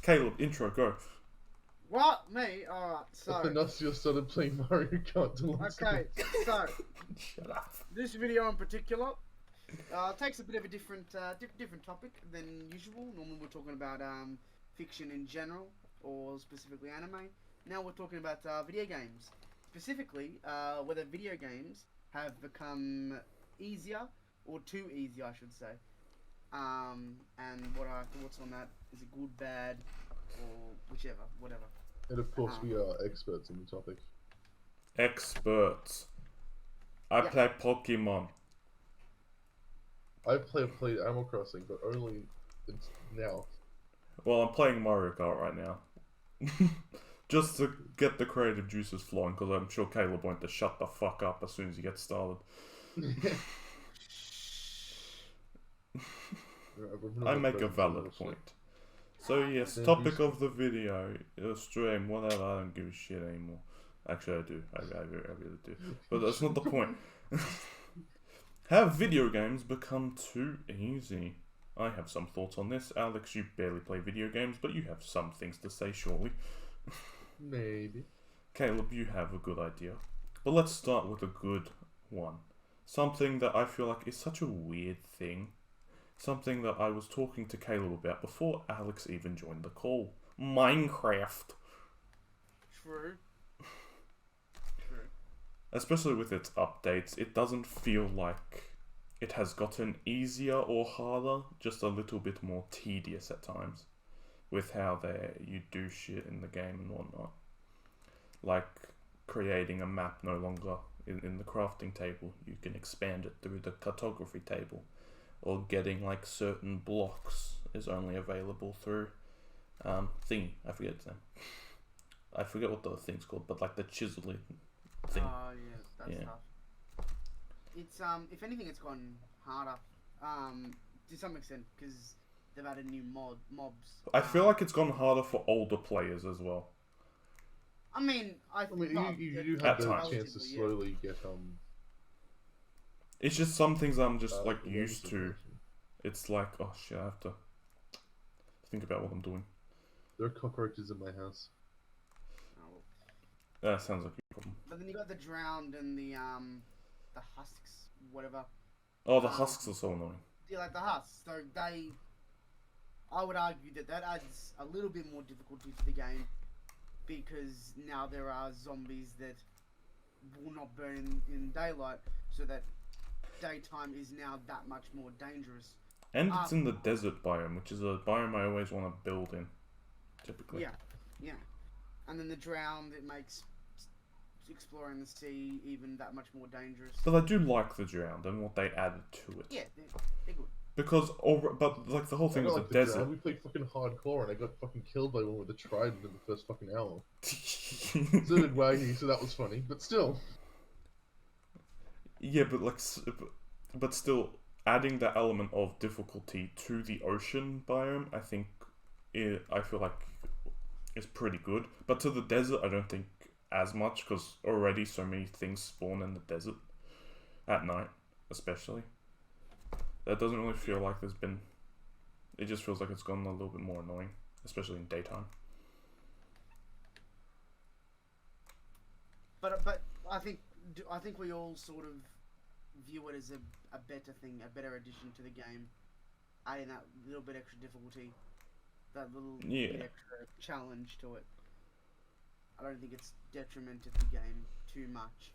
Caleb, intro, go. What? Me? Alright, so... Thanosio started playing Mario Kart Deluxe. Okay, so, Shut up. this video in particular takes a bit of a different topic than usual. Normally we're talking about fiction in general, or specifically anime. Now we're talking about video games. Specifically, whether video games have become easier, or too easy, I should say. And what our thoughts on that. Is it good, bad, or whichever, whatever. And of course, we are experts on the topic. Experts. I play Pokemon. I've played Animal Crossing, but only now. Well, I'm playing Mario Kart right now. Just to get the creative juices flowing, because I'm sure Caleb won't just shut the fuck up as soon as he gets started. I make a valid point. So yes, topic of the video, stream, whatever, I don't give a shit anymore. Actually I do, I really do. But that's not the point. Have video games become too easy? I have some thoughts on this. Alex, you barely play video games, but you have some things to say, surely. Maybe. Caleb, you have a good idea. But let's start with a good one. Something that I feel like is such a weird thing. Something that I was talking to Caleb about before Alex even joined the call. Minecraft. True. Especially with its updates, it doesn't feel like it has gotten easier or harder, just a little bit more tedious at times. With how you do shit in the game and whatnot. Like creating a map no longer in the crafting table. You can expand it through the cartography table. Or getting like certain blocks is only available through thingy. I forget its name. I forget what the thing's called, but like the chiseling thing. Oh yeah, that's tough. It's if anything, it's gotten harder. To some extent, because they've added new mobs. I feel like it's gone harder for older players as well. I mean, you do have the chance to slowly get It's just some things I'm just like used to. It's like, oh shit, I have to think about what I'm doing. There are cockroaches in my house. Oh. That sounds like a problem. But then you got the drowned and the husks, whatever. Oh, the husks are so annoying. Yeah, like the husks. So I would argue that adds a little bit more difficulty to the game, because now there are zombies that will not burn in daylight, so that daytime is now that much more dangerous. And it's in the desert biome, which is a biome I always want to build in, typically. Yeah. And then the drowned, it makes exploring the sea even that much more dangerous. But I do like the drowned and what they added to it. Yeah, they're good. Because, but like the whole thing is a desert. We played fucking hardcore and I got fucking killed by one with a trident in the first fucking hour. So did Waggy, so that was funny, but still. Yeah, but like, but still, adding the element of difficulty to the ocean biome, I think, I feel like, is pretty good. But to the desert, I don't think as much, because already so many things spawn in the desert at night, especially. That doesn't really feel like there's been. It just feels like it's gotten a little bit more annoying, especially in daytime. But I think we all sort of view it as a better thing, a better addition to the game, adding that little bit extra difficulty, that little bit extra challenge to it. I don't think it's detrimented the game too much.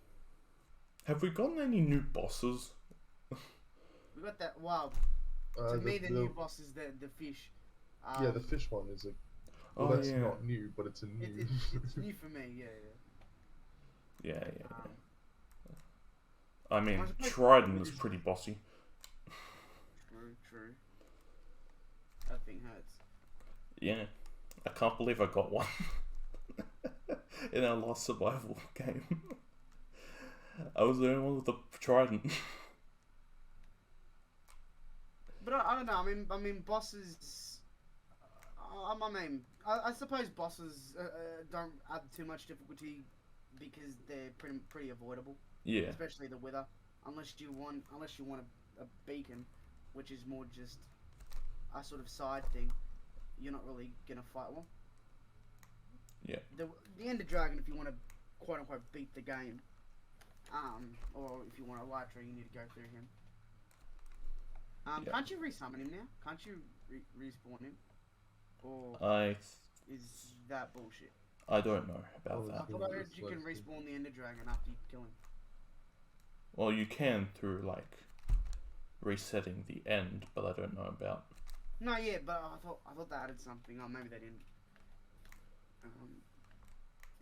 Have we gotten any new bosses? We got that. Wow. To me, the new boss is the fish. Yeah, the fish one is that's not new, but it's a new. It's new for me. Yeah. Yeah. I mean, Trident is pretty bossy. True. That thing hurts. Yeah. I can't believe I got one. In our last survival game. I was the only one with the Trident. But I don't know. I mean, bosses. I suppose bosses don't add too much difficulty because they're pretty avoidable. Yeah. Especially the Wither, unless you want a beacon, which is more just a sort of side thing. you're not really gonna fight one. Yeah. The Ender Dragon, if you want to quote unquote beat the game, or if you want a Elytra, you need to go through him. Yeah. Can't you resummon him now? Can't you respawn him? Or is that bullshit? I don't know about Oh, I that. thought I heard you can respawn the Ender Dragon after you kill him. Well, you can through like resetting the end, but I don't know about. No, yeah, but I thought they added something. Oh, maybe they didn't.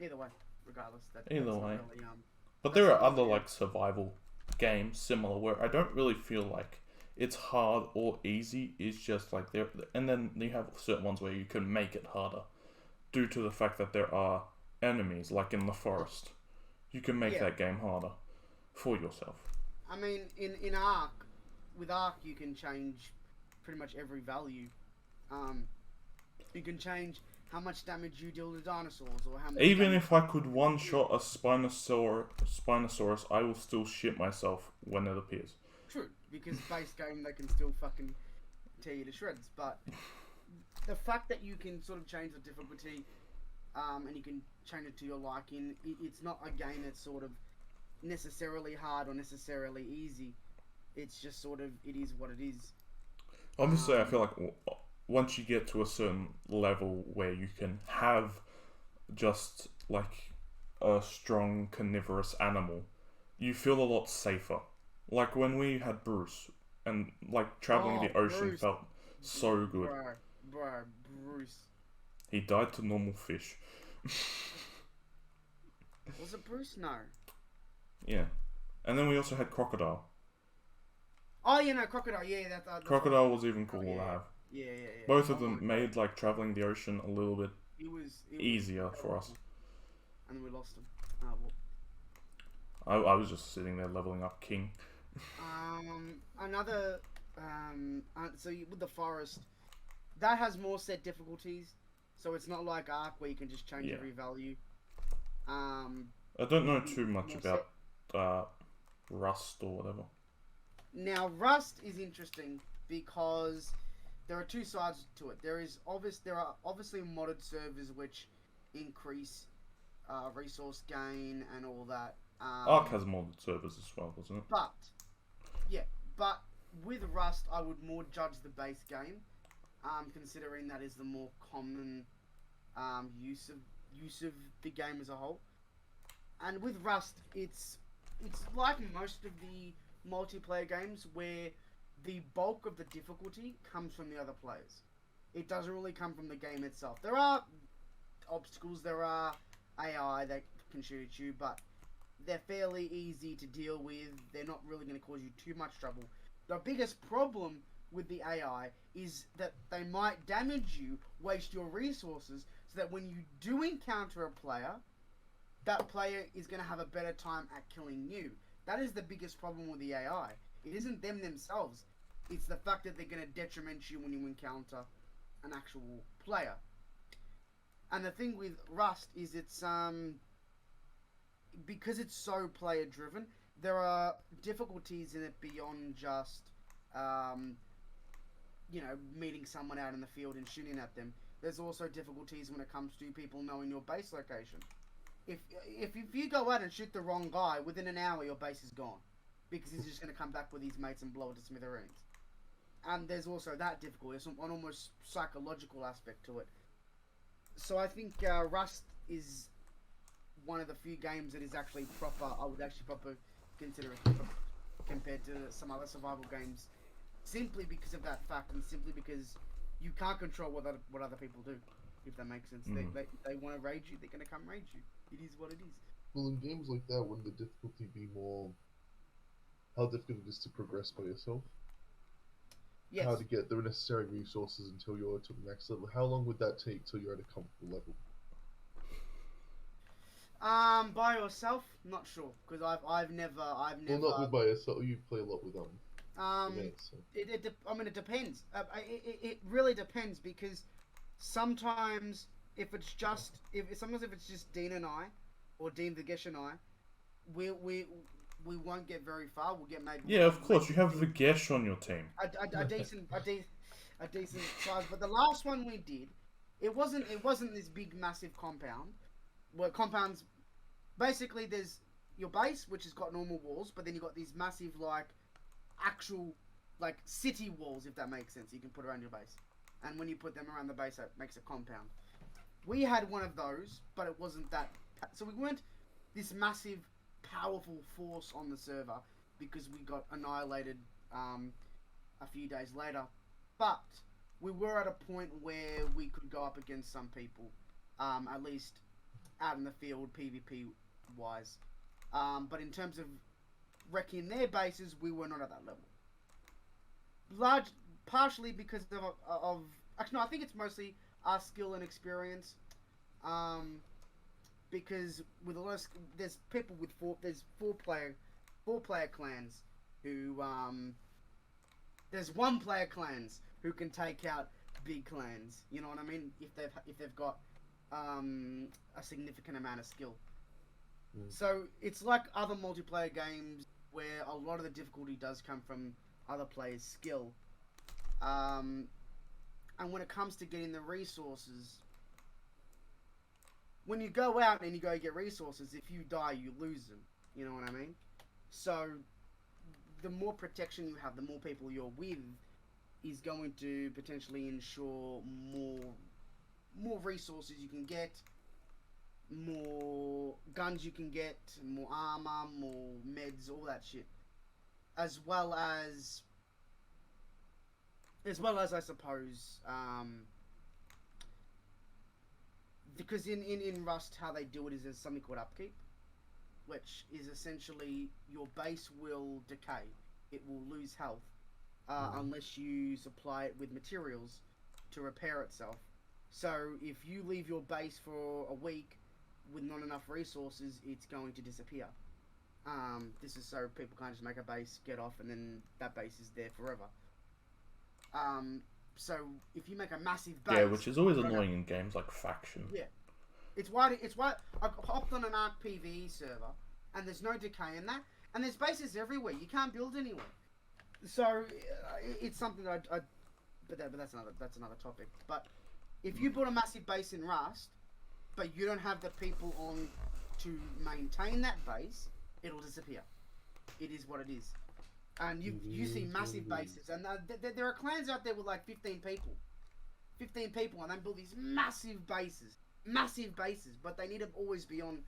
Either way, regardless, that's Either not way. really, But that's there are not other really- like survival games similar where I don't really feel like it's hard or easy. It's just like there, and then you have certain ones where you can make it harder due to the fact that there are enemies, like in the forest. You can make that game harder for yourself. I mean, in Ark, with Ark, you can change pretty much every value. You can change how much damage you deal to dinosaurs, or how much. Even damage... if I could one shot a Spinosaurus, I will still shit myself when it appears. True, because base game they can still fucking tear you to shreds. But the fact that you can sort of change the difficulty, and you can change it to your liking, it's not a game that's sort of necessarily hard or necessarily easy. It's just sort of, it is what it is. Obviously, I feel like once you get to a certain level where you can have just like a strong carnivorous animal, you feel a lot safer. Like when we had Bruce, and like traveling the ocean Bruce. felt so good. Bro, Bruce. He died to normal fish. Was it Bruce? No. Yeah. And then we also had Crocodile. Oh, yeah, no, Crocodile, yeah, that's Crocodile was even cool yeah. to have. Yeah. Both of Oh them my God. made like traveling the ocean a little bit It was easier for us. And then we lost him. Oh, well. I was just sitting there leveling up King. Another, with the forest, that has more set difficulties, so it's not like Ark where you can just change every value. I don't know too much about Rust or whatever. Now, Rust is interesting because there are two sides to it. There are obviously modded servers which increase resource gain and all that. Ark has modded servers as well, doesn't it? But with Rust, I would more judge the base game, considering that is the more common use of the game as a whole. And with Rust, it's like most of the multiplayer games where the bulk of the difficulty comes from the other players. It doesn't really come from the game itself. There are obstacles, there are AI that can shoot at you, but they're fairly easy to deal with. They're not really going to cause you too much trouble. The biggest problem with the AI is that they might damage you, waste your resources, so that when you do encounter a player, that player is going to have a better time at killing you. That is the biggest problem with the AI. It isn't them themselves. It's the fact that they're going to detriment you when you encounter an actual player. And the thing with Rust is it's because it's so player driven, there are difficulties in it beyond just meeting someone out in the field and shooting at them. There's also difficulties when it comes to people knowing your base location. If you go out and shoot the wrong guy, within an hour your base is gone, because he's just going to come back with his mates and blow it to smithereens. And there's also that difficulty. There's an almost psychological aspect to it. So I think Rust is one of the few games that is actually proper. I would actually proper consider it compared to some other survival games, simply because of that fact, and simply because you can't control what other people do. If that makes sense, they want to raid you, they're gonna come raid you. It is what it is. Well, in games like that, wouldn't the difficulty be more how difficult it is to progress by yourself? Yes. How to get the necessary resources until you're to the next level? How long would that take till you're at a comfortable level? By yourself, not sure, because I've never. Well, not with by yourself. You play a lot with mates, so. It depends. It really depends, because sometimes if it's just Dean and I, or Dean Vagesh and I, we won't get very far. We'll get maybe. Yeah, of course. You have Vagesh on your team. A a decent size. But the last one we did, it wasn't this big massive compound. Where compounds, basically, there's your base, which has got normal walls, but then you got these massive actual city walls, if that makes sense. You can put around your base, and when you put them around the base, that makes a compound. We had one of those, but it wasn't that. So we weren't this massive, powerful force on the server because we got annihilated a few days later. But we were at a point where we could go up against some people, at least out in the field, PvP wise. But in terms of wrecking their bases, we were not at that level. Partially because of actually, no, I think it's mostly our skill and experience. Because with a lot of there's people with four player clans who there's one player clans who can take out big clans. You know what I mean? If they've got a significant amount of skill. So it's like other multiplayer games where a lot of the difficulty does come from other players' skill. And when it comes to getting the resources, when you go out and you go get resources, if you die, you lose them. You know what I mean? So the more protection you have, the more people you're with, is going to potentially ensure more resources you can get, more guns you can get, more armor, more meds, all that shit, as well as I suppose, because in Rust how they do it is there's something called upkeep, which is essentially your base will decay, it will lose health, unless you supply it with materials to repair itself. So if you leave your base for a week with not enough resources, it's going to disappear. This is so people can't just make a base, get off, and then that base is there forever. So if you make a massive base, yeah, which is always annoying in games like Faction. Yeah, it's why I hopped on an Arc PvE server, and there's no decay in that, and there's bases everywhere. You can't build anywhere. So it's something that but that's another topic. But if you build a massive base in Rust, but you don't have the people on to maintain that base, it'll disappear. It is what it is. And you see massive bases, and there are clans out there with like 15 people, and they build these massive bases, but they need to always be on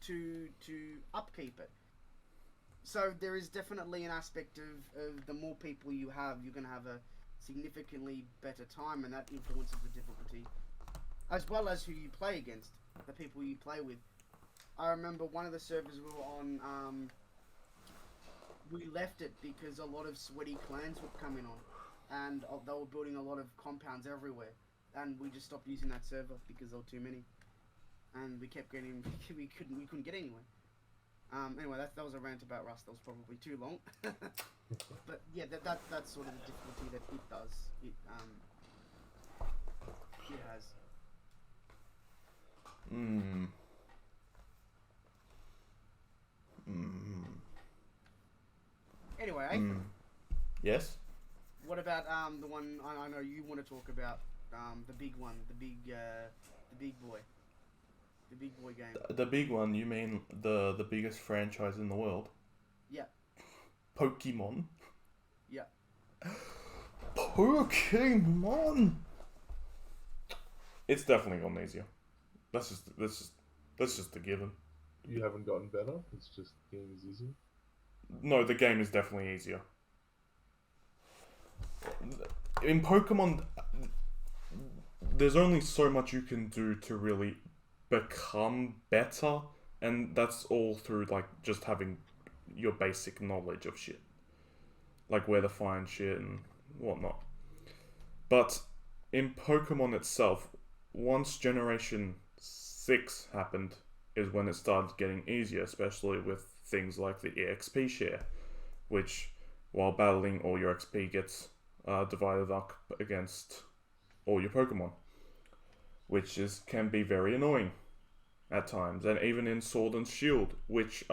to upkeep it. So there is definitely an aspect of the more people you have, you're going to have a significantly better time, and that influences the difficulty, as well as who you play against, the people you play with. I remember one of the servers we were on, we left it because a lot of sweaty clans were coming on, and they were building a lot of compounds everywhere, and we just stopped using that server because there were too many, and we kept getting we couldn't get anywhere. Anyway, that was a rant about Rust. That was probably too long. But yeah, that's sort of the difficulty that it does. It has. Anyway, Yes? what about the one I know you want to talk about? The big one, the big boy. The big boy game. The big one, you mean the biggest franchise in the world? Yeah. Pokemon? Yeah. Pokemon! It's definitely gotten easier. That's just a given. You haven't gotten better. It's just the game is easier. No, the game is definitely easier. In Pokemon, there's only so much you can do to really become better, and that's all through like just having your basic knowledge of shit, like where to find shit and whatnot. But in Pokemon itself, once Generation 6 happened is when it started getting easier, especially with things like the EXP share, which while battling all your XP gets divided up against all your Pokemon, which can be very annoying at times. And even in Sword and Shield, which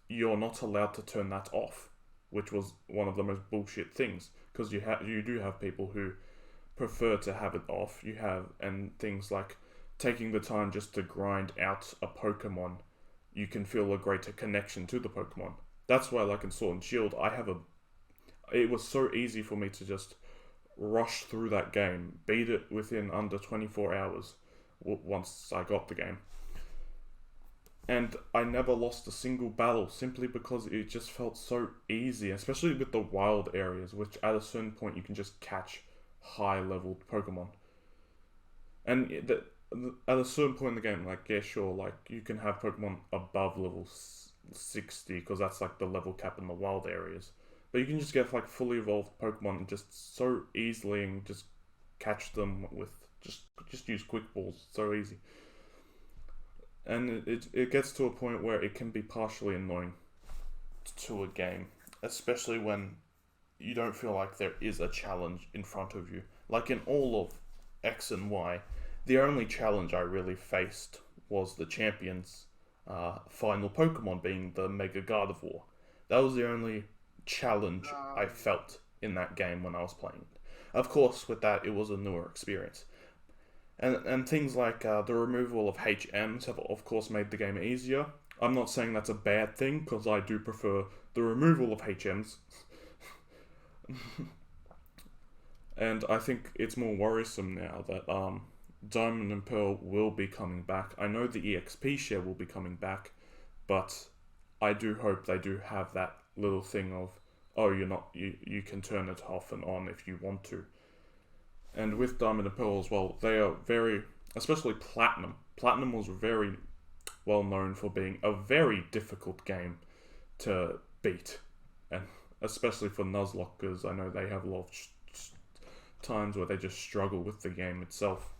you're not allowed to turn that off, which was one of the most bullshit things, because you do have people who prefer to have it off. You have, and things like taking the time just to grind out a Pokemon, you can feel a greater connection to the Pokemon. That's why, like in Sword and Shield, it was so easy for me to just rush through that game, beat it within under 24 hours once I got the game. And I never lost a single battle simply because it just felt so easy, especially with the wild areas, which at a certain point you can just catch high-leveled Pokemon. And at a certain point in the game, like, yeah, sure, like, you can have Pokemon above level 60, because that's, like, the level cap in the wild areas. But you can just get, like, fully evolved Pokemon and just so easily and just catch them with, just use Quick Balls, so easy. And it gets to a point where it can be partially annoying to a game, especially when you don't feel like there is a challenge in front of you. Like in all of X and Y, the only challenge I really faced was the champion's final Pokemon being the Mega Gardevoir. That was the only challenge I felt in that game when I was playing it. Of course, with that, it was a newer experience. And things like the removal of HMs have, of course, made the game easier. I'm not saying that's a bad thing, because I do prefer the removal of HMs. And I think it's more worrisome now that Diamond and Pearl will be coming back. I know the EXP share will be coming back, but I do hope they do have that little thing of, oh, you can turn it off and on if you want to. And with Diamond and Pearl as well, they are very, especially Platinum. Platinum was very well known for being a very difficult game to beat. And especially for Nuzlocke, because I know they have a lot of times where they just struggle with the game itself.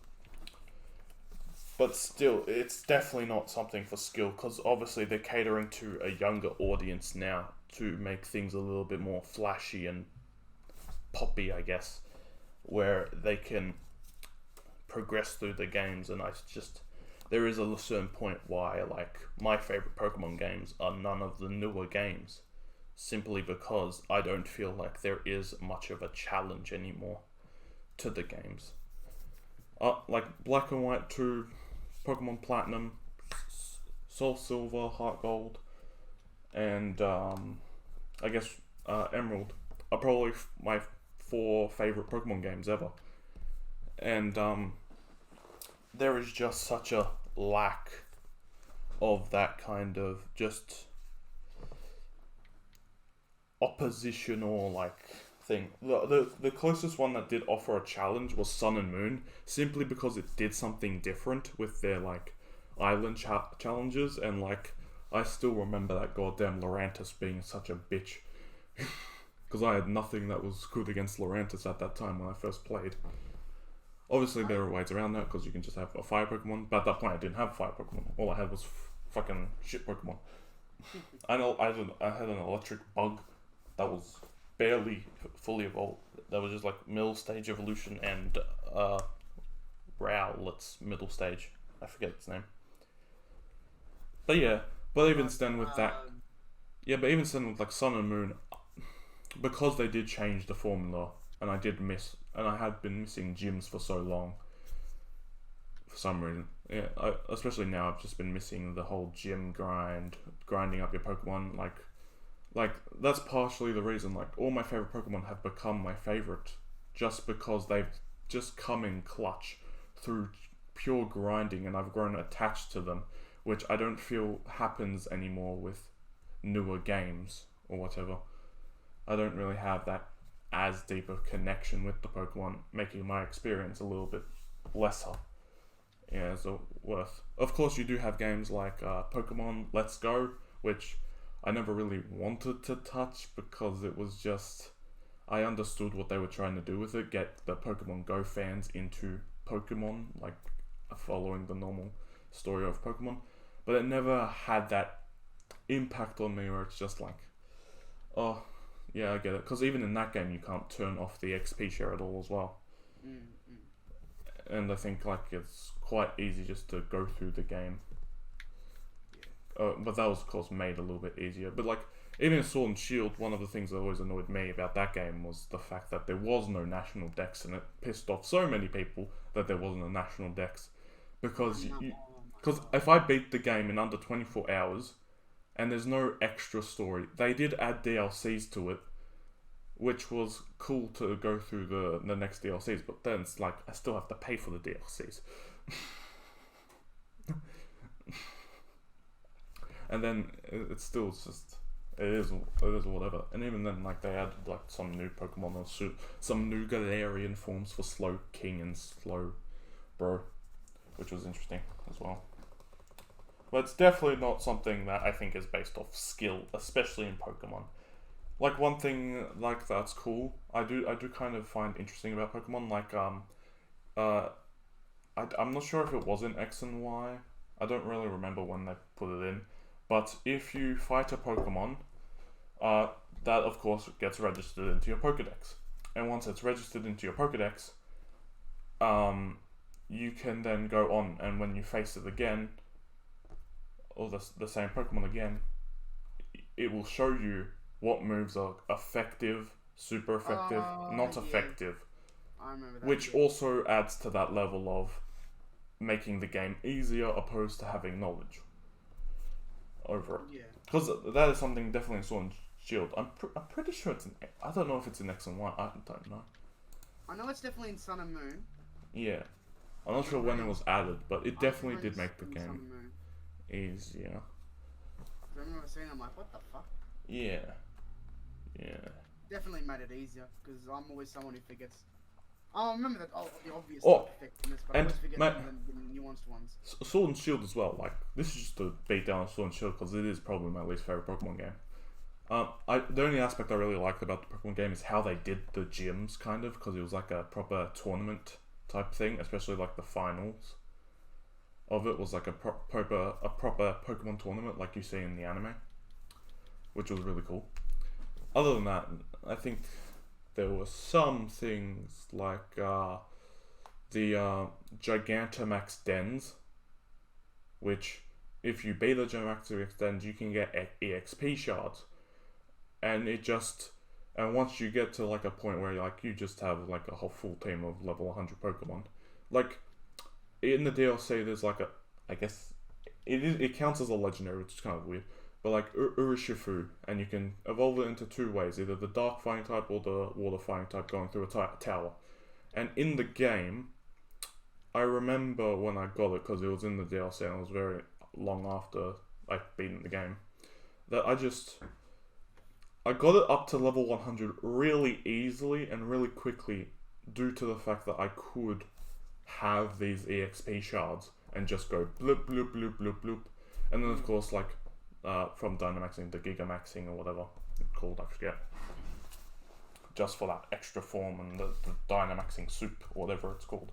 But still, it's definitely not something for skill, because obviously they're catering to a younger audience now to make things a little bit more flashy and poppy, I guess, where they can progress through the games. And there is a certain point why, like, my favorite Pokemon games are none of the newer games, simply because I don't feel like there is much of a challenge anymore to the games. Like Black and White 2, Pokemon Platinum, Soul Silver, Heart Gold, and I guess Emerald are probably my 4 favorite Pokemon games ever. And there is just such a lack of that kind of just oppositional, like, thing. The closest one that did offer a challenge was Sun and Moon, simply because it did something different with their, like, island challenges. And, like, I still remember that goddamn Lurantis being such a bitch. Because I had nothing that was good against Lurantis at that time when I first played. Obviously, there are ways around that, because you can just have a fire Pokemon. But at that point, I didn't have fire Pokemon. All I had was fucking shit Pokemon. I had an electric bug that was barely fully evolved. That was just like middle stage evolution, and Rowlet's middle stage. I forget its name. But yeah, but even then with that... Yeah, but even then with, like, Sun and Moon, because they did change the formula, and I had been missing gyms for so long, for some reason. Yeah, especially now, I've just been missing the whole gym grinding up your Pokemon. Like that's partially the reason. Like, all my favorite Pokemon have become my favorite, just because they've just come in clutch through pure grinding, and I've grown attached to them, which I don't feel happens anymore with newer games or whatever. I don't really have that as deep a connection with the Pokemon, making my experience a little bit lesser. Yeah, so worth. Of course, you do have games like Pokemon Let's Go, which I never really wanted to touch, because it was just... I understood what they were trying to do with it, get the Pokemon Go fans into Pokemon, like, following the normal story of Pokemon. But it never had that impact on me where it's just like, oh... Yeah, I get it. Because even in that game, you can't turn off the XP share at all as well. And I think, like, it's quite easy just to go through the game. But that was, of course, made a little bit easier. But, like, even in Sword and Shield, one of the things that always annoyed me about that game was the fact that there was no national dex, and it pissed off so many people that there wasn't a national dex. Because if I beat the game in under 24 hours, and there's no extra story, they did add DLCs to it, which was cool to go through the next DLCs, but then it's like, I still have to pay for the DLCs. And then it's still just, it is whatever. And even then, like, they added like some new Pokemon or some new Galarian forms for Slow King and Slow Bro, which was interesting as well. But it's definitely not something that I think is based off skill, especially in Pokemon. Like, one thing like that's cool, I do kind of find interesting about Pokemon, like I'm not sure if it was in X and Y. I don't really remember when they put it in. But if you fight a Pokemon, that of course gets registered into your Pokedex. And once it's registered into your Pokedex, you can then go on, and when you face it again, or the same Pokemon again, it will show you what moves are effective, super effective, not effective. I remember that. Which also adds to that level of making the game easier opposed to having knowledge over it. Yeah. Because that is something definitely in Sword and Shield. I'm pretty sure it's in... I don't know if it's in X and Y. I don't know. I know it's definitely in Sun and Moon. Yeah. I'm not sure when it was added, but it definitely did make the game easier. I remember seeing it, I'm like, what the fuck? Yeah. Yeah. Definitely made it easier, because I'm always someone who forgets. I remember that the obvious effectiveness, but I always forget the nuanced ones. Sword and Shield as well. Like, this is just a beat down of Sword and Shield because it is probably my least favorite Pokemon game. The only aspect I really liked about the Pokemon game is how they did the gyms, kind of, because it was like a proper tournament type thing, especially like the finals of it was like a proper Pokemon tournament like you see in the anime, which was really cool. Other than that, I think there were some things like the Gigantamax dens, which if you beat the Gigantamax dens, you can get EXP shards, and once you get to like a point where like you just have like a whole full team of level 100 Pokemon, like in the DLC, there's like I guess it counts as a legendary, which is kind of weird. But like Urshifu, and you can evolve it into two ways, either the dark fighting type or the water fighting type going through a tower. And in the game, I remember when I got it, because it was in the DLC and it was very long after I'd beaten the game, that I got it up to level 100 really easily and really quickly due to the fact that I could have these EXP shards and just go bloop, bloop, bloop, bloop, bloop. And then of course, like, from Dynamaxing to Gigamaxing or whatever it's called, I forget. Just for that extra form and the Dynamaxing soup or whatever it's called.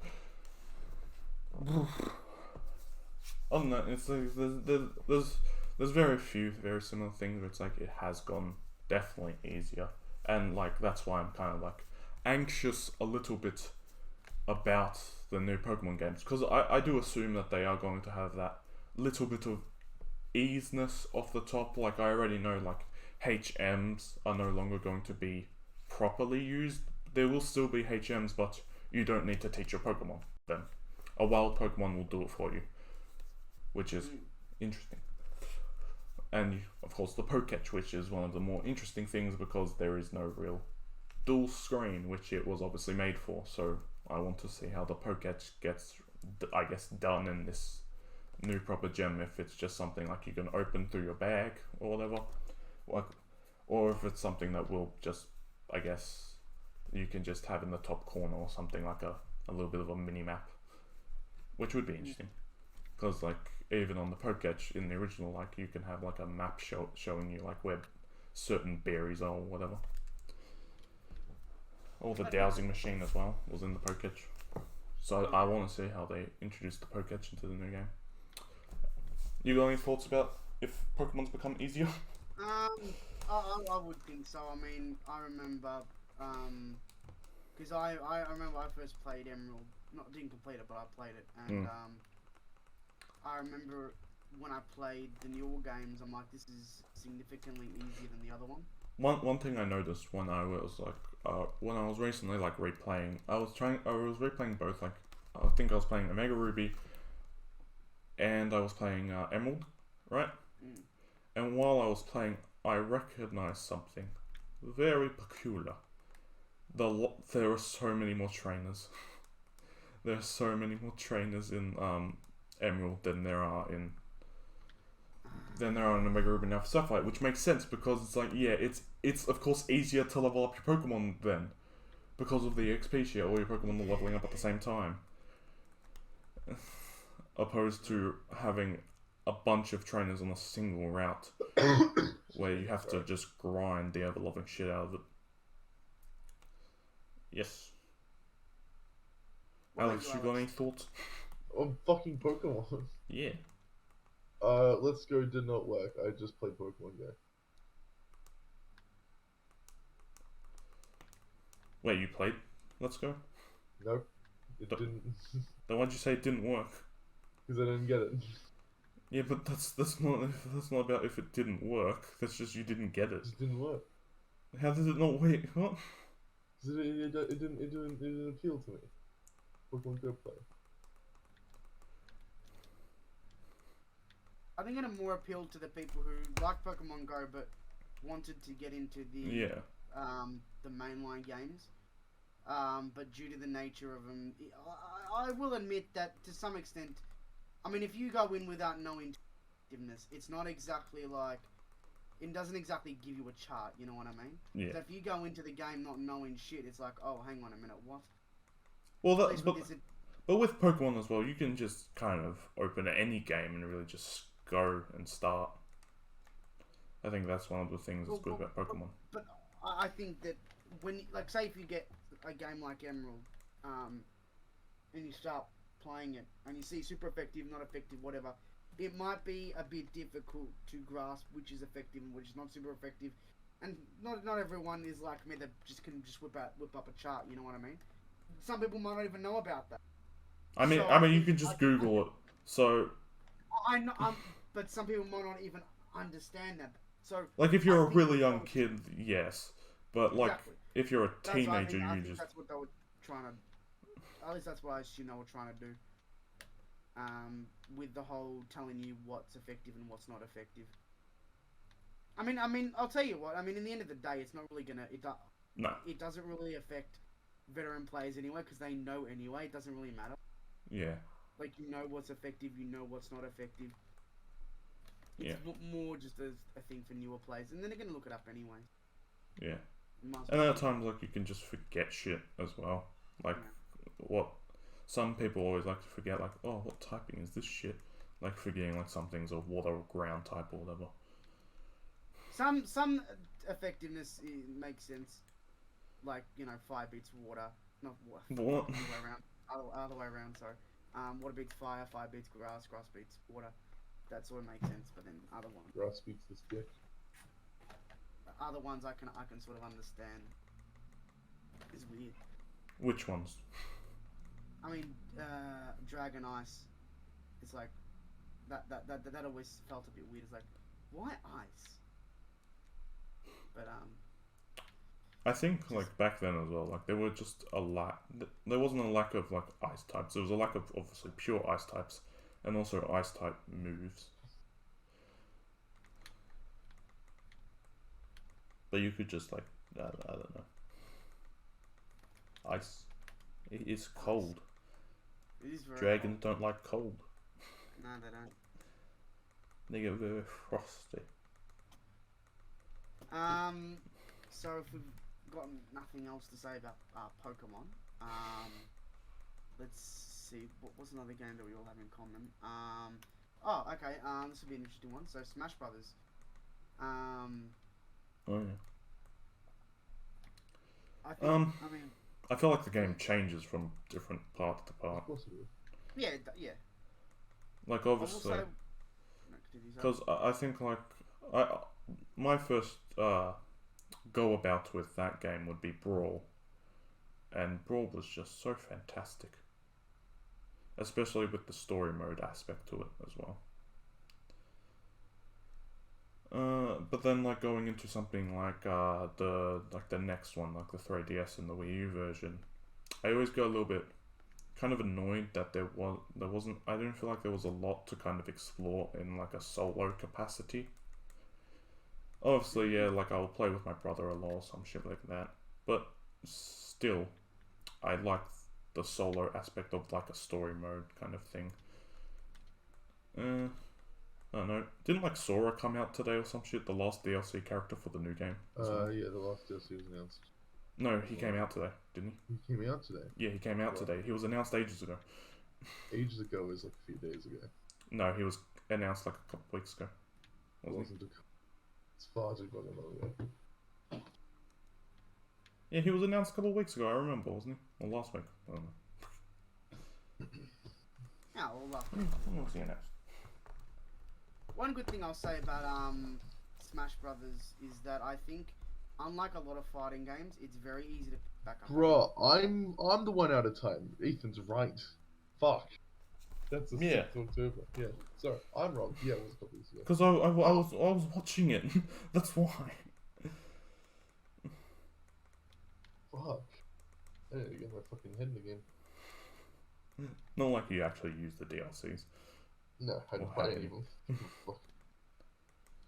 Other than that, it's like, there's very few very similar things where it's like it has gone definitely easier, and like that's why I'm kind of like anxious a little bit about the new Pokemon games, because I do assume that they are going to have that little bit of easiness off the top. Like, I already know like HMs are no longer going to be properly used. There will still be HMs, but you don't need to teach your Pokemon then. A wild Pokemon will do it for you, which is interesting. And of course the Poketch, which is one of the more interesting things because there is no real dual screen, which it was obviously made for. So I want to see how the Poketch gets, I guess, done in this new proper gem, if it's just something like you can open through your bag or whatever, like, or if it's something that will just, I guess, you can just have in the top corner or something, like a little bit of a mini map, which would be interesting, because like even on the Poketch in the original, like you can have like a map showing you like where certain berries are or whatever. Or the dowsing machine as well was in the Poketch. So I want to see how they introduce the Poketch into the new game. You got any thoughts about if Pokemon's become easier? I would think so. I mean, I remember, because I remember I first played Emerald. Didn't complete it, but I played it, and I remember when I played the newer games, I'm like, this is significantly easier than the other one. One thing I noticed when I was recently like replaying, I was replaying both. Like, I think I was playing Omega Ruby, and I was playing Emerald, right? Mm. And while I was playing, I recognized something very peculiar. There are so many more trainers. There are so many more trainers in Emerald than there are in Omega Ruby and Alpha Sapphire, which makes sense because it's like, yeah, it's of course easier to level up your Pokemon then, because of the XP share, all your Pokemon are leveling up at the same time, opposed to having a bunch of trainers on a single route, where you have to just grind the ever-loving shit out of it. Yes. What Alex, about you got any thoughts? On fucking Pokemon. Yeah. Let's Go did not work. I just played Pokemon Go. Wait, you played Let's Go? Nope. It But- didn't. Then why'd you say it didn't work? Because I didn't get it. Yeah, but that's not about if it didn't work. That's just you didn't get it. It just didn't work. How did it not work? What? Because it didn't appeal to me. Pokemon Go play. I think it more appealed to the people who like Pokemon Go but wanted to get into the mainline games. But due to the nature of them, I will admit that to some extent, I mean, if you go in without knowing effectiveness, it's not exactly like, it doesn't exactly give you a chart, you know what I mean? Yeah. So if you go into the game not knowing shit, it's like, oh, hang on a minute, what? Well, At least with this, but with Pokemon as well, you can just kind of open any game and really just go and start. I think that's one of the things that's good about Pokemon. But I think that when, like, say if you get a game like Emerald, and you start playing it, and you see super effective, not effective, whatever, it might be a bit difficult to grasp which is effective and which is not super effective. And not everyone is like me that can whip up a chart, you know what I mean? Some people might not even know about that. I mean, you can just Google it. So, I know, but some people might not even understand that. So, like, if you're I a think really that young kid, yes. But like, Exactly. if you're a That's what I teenager, think, I you think just that's what they were trying to. At least that's what I assume they were trying to do. With the whole telling you what's effective and what's not effective. I mean, I'll tell you what. I mean, in the end of the day, it's not really gonna. no. It doesn't really affect veteran players anyway, because they know anyway. It doesn't really matter. Yeah. Like, you know what's effective, you know what's not effective. It's Yeah. more just a thing for newer players, and then they're gonna look it up anyway. Yeah. Must And be. at times, like, you can just forget shit as well. Like, what some people always like to forget, like, oh, what typing is this shit? Like, forgetting, like, some things are water or ground type or whatever. Some effectiveness makes sense. Like, you know, fire beats water. Not water. What? Other way around. Other way around, sorry. Water beats fire, fire beats grass, grass beats water. That sort of makes sense, but then other ones. Grass beats this dick. Other ones I can sort of understand. It's weird. Which ones? I mean, Dragon Ice. It's like that always felt a bit weird. It's like, why ice? But I think, like, back then as well, like, there were just a lack. There wasn't a lack of, like, ice types. There was a lack of, obviously, pure ice types, and also ice type moves. But you could just, like, I don't know. Ice. It is cold. it is very Dragons don't like cold. cold. No, they don't. They get very frosty. So if we've got nothing else to say about Pokemon, let's see. What's another game that we all have in common? Okay. This would be an interesting one. So Smash Brothers. Oh yeah. I think. I mean. I feel like the game changes from different part to part. Of course it is. Yeah. Like, I will obviously, say- No, continue, sorry. because I think, like, my first go about with that game would be Brawl, and Brawl was just so fantastic, especially with the story mode aspect to it as well. But then like going into something like the next one, like the 3DS and the Wii U version, I always go a little bit kind of annoyed that there wasn't. I didn't feel like there was a lot to kind of explore in like a solo capacity. Obviously, yeah, like I'll play with my brother a lot or some shit like that. But still, I like the solo aspect of like a story mode kind of thing. I don't know. Didn't like Sora come out today or some shit? The last DLC character for the new game. Yeah, the last DLC was announced. No, he came out today, didn't he? He came out today. Yeah, he came out today. He was announced ages ago. Ages ago is like a few days ago. No, he was announced like a couple weeks ago. Wasn't he? It's far too fucking long ago. Yeah, he was announced a couple of weeks ago. I remember, wasn't he? Or last week? I don't know. Yeah, well, When was he announced? one good thing I'll say about Smash Brothers is that I think, unlike a lot of fighting games, it's very easy to pick back up. Bruh, I'm the one out of time. Ethan's right. Fuck. That's a Yeah. sick October. Yeah. Sorry, I'm wrong. Yeah, it was a couple weeks ago. Because I was watching it. That's why. Fuck. I need to get my fucking head in the game. Not like you actually use the DLCs. No, I didn't Or buy have any you? of them. Fuck.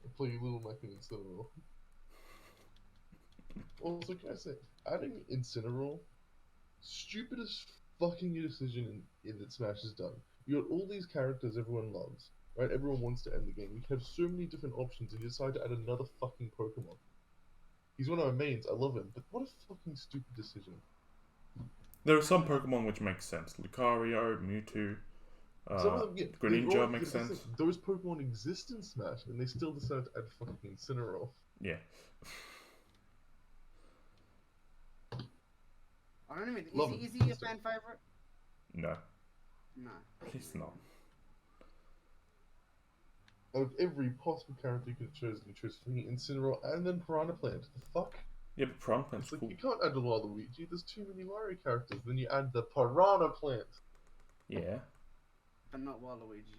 I play Little Mac and Incineroar. Also, can I say, adding Incineroar, stupidest fucking decision in that Smash has done. You got all these characters everyone loves, right? Everyone wants to end the game. You have so many different options, and you decide to add another fucking Pokemon. He's one of my mains. I love him, but what a fucking stupid decision. There are some Pokemon which make sense. Lucario, Mewtwo, Some of them, yeah, Greninja makes sense. Those Pokemon exist in Smash, and they still decide to add fucking Incineroar. Yeah. I don't even. Love Is him. he a fan favorite? No, No. he's not. Out of every possible character you could choose, you chose fucking Incineroar and then Piranha Plant. The fuck? Yeah, but Piranha Plant's It's like, cool. you can't add a lot of Luigi, there's too many Mario characters. Then you add the Piranha Plant. Yeah. But not Waluigi.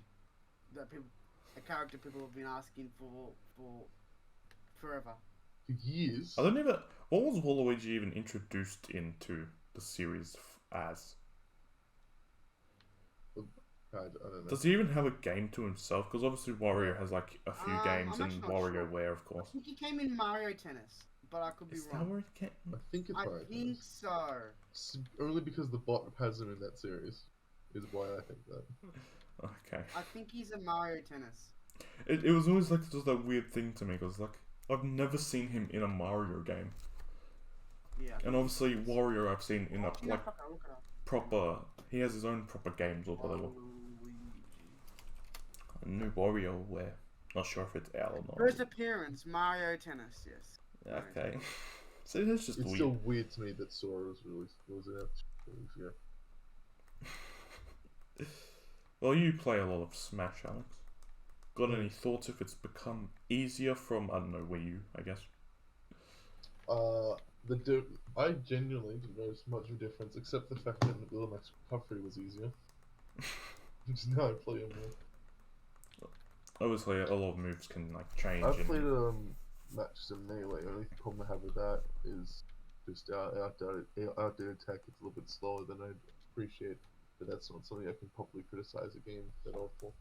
A character people have been asking for forever. For years. I don't even. What was Waluigi even introduced into the series as? I don't know. Does he even have a game to himself? Because obviously Wario has like a few games, I'm and actually not sure. WarioWare, of course. I think he came in Mario Tennis, but I could be Is that wrong. where he came? I think it's I Mario think Tennis. so. Only because the bot has him in that series. Is why I think that. Okay. I think he's a Mario Tennis. It was always like just that weird thing to me, because like I've never seen him in a Mario game, Yeah. and obviously Wario I've seen in a Yeah, like fuck, I'll look it up. proper. He has his own proper games or whatever. A new WarioWare. Not sure if it's out or not. First appearance, Mario Tennis. Yes. Okay. So it's just It's weird. still weird to me that Sora was announced 2 weeks ago. Well, you play a lot of Smash, Alex. Got any thoughts if it's become easier from, I don't know, Wii U, I guess? I genuinely didn't notice much of a difference, except the fact that Little Mac's recovery was easier. Which is now I play him more. Obviously, a lot of moves can like change. I've and- played matches in Melee. The only problem I have with that is just outdated tech. It's a little bit slower than I'd appreciate, but that's not something I can properly criticize a game that awful.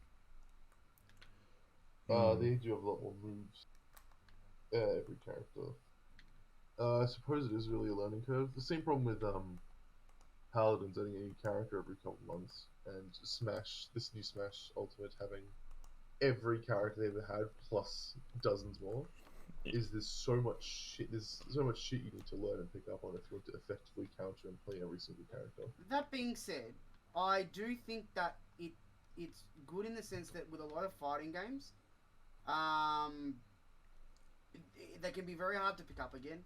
They do have a lot more moves. Every character. I suppose it is really a learning curve. The same problem with Paladins adding a new character every couple months, and Smash, this new Smash Ultimate having every character they ever had plus dozens more. There's so much shit. There's so much shit you need to learn and pick up on if you want to effectively counter and play every single character. That being said, I do think that it's good in the sense that with a lot of fighting games, they can be very hard to pick up again.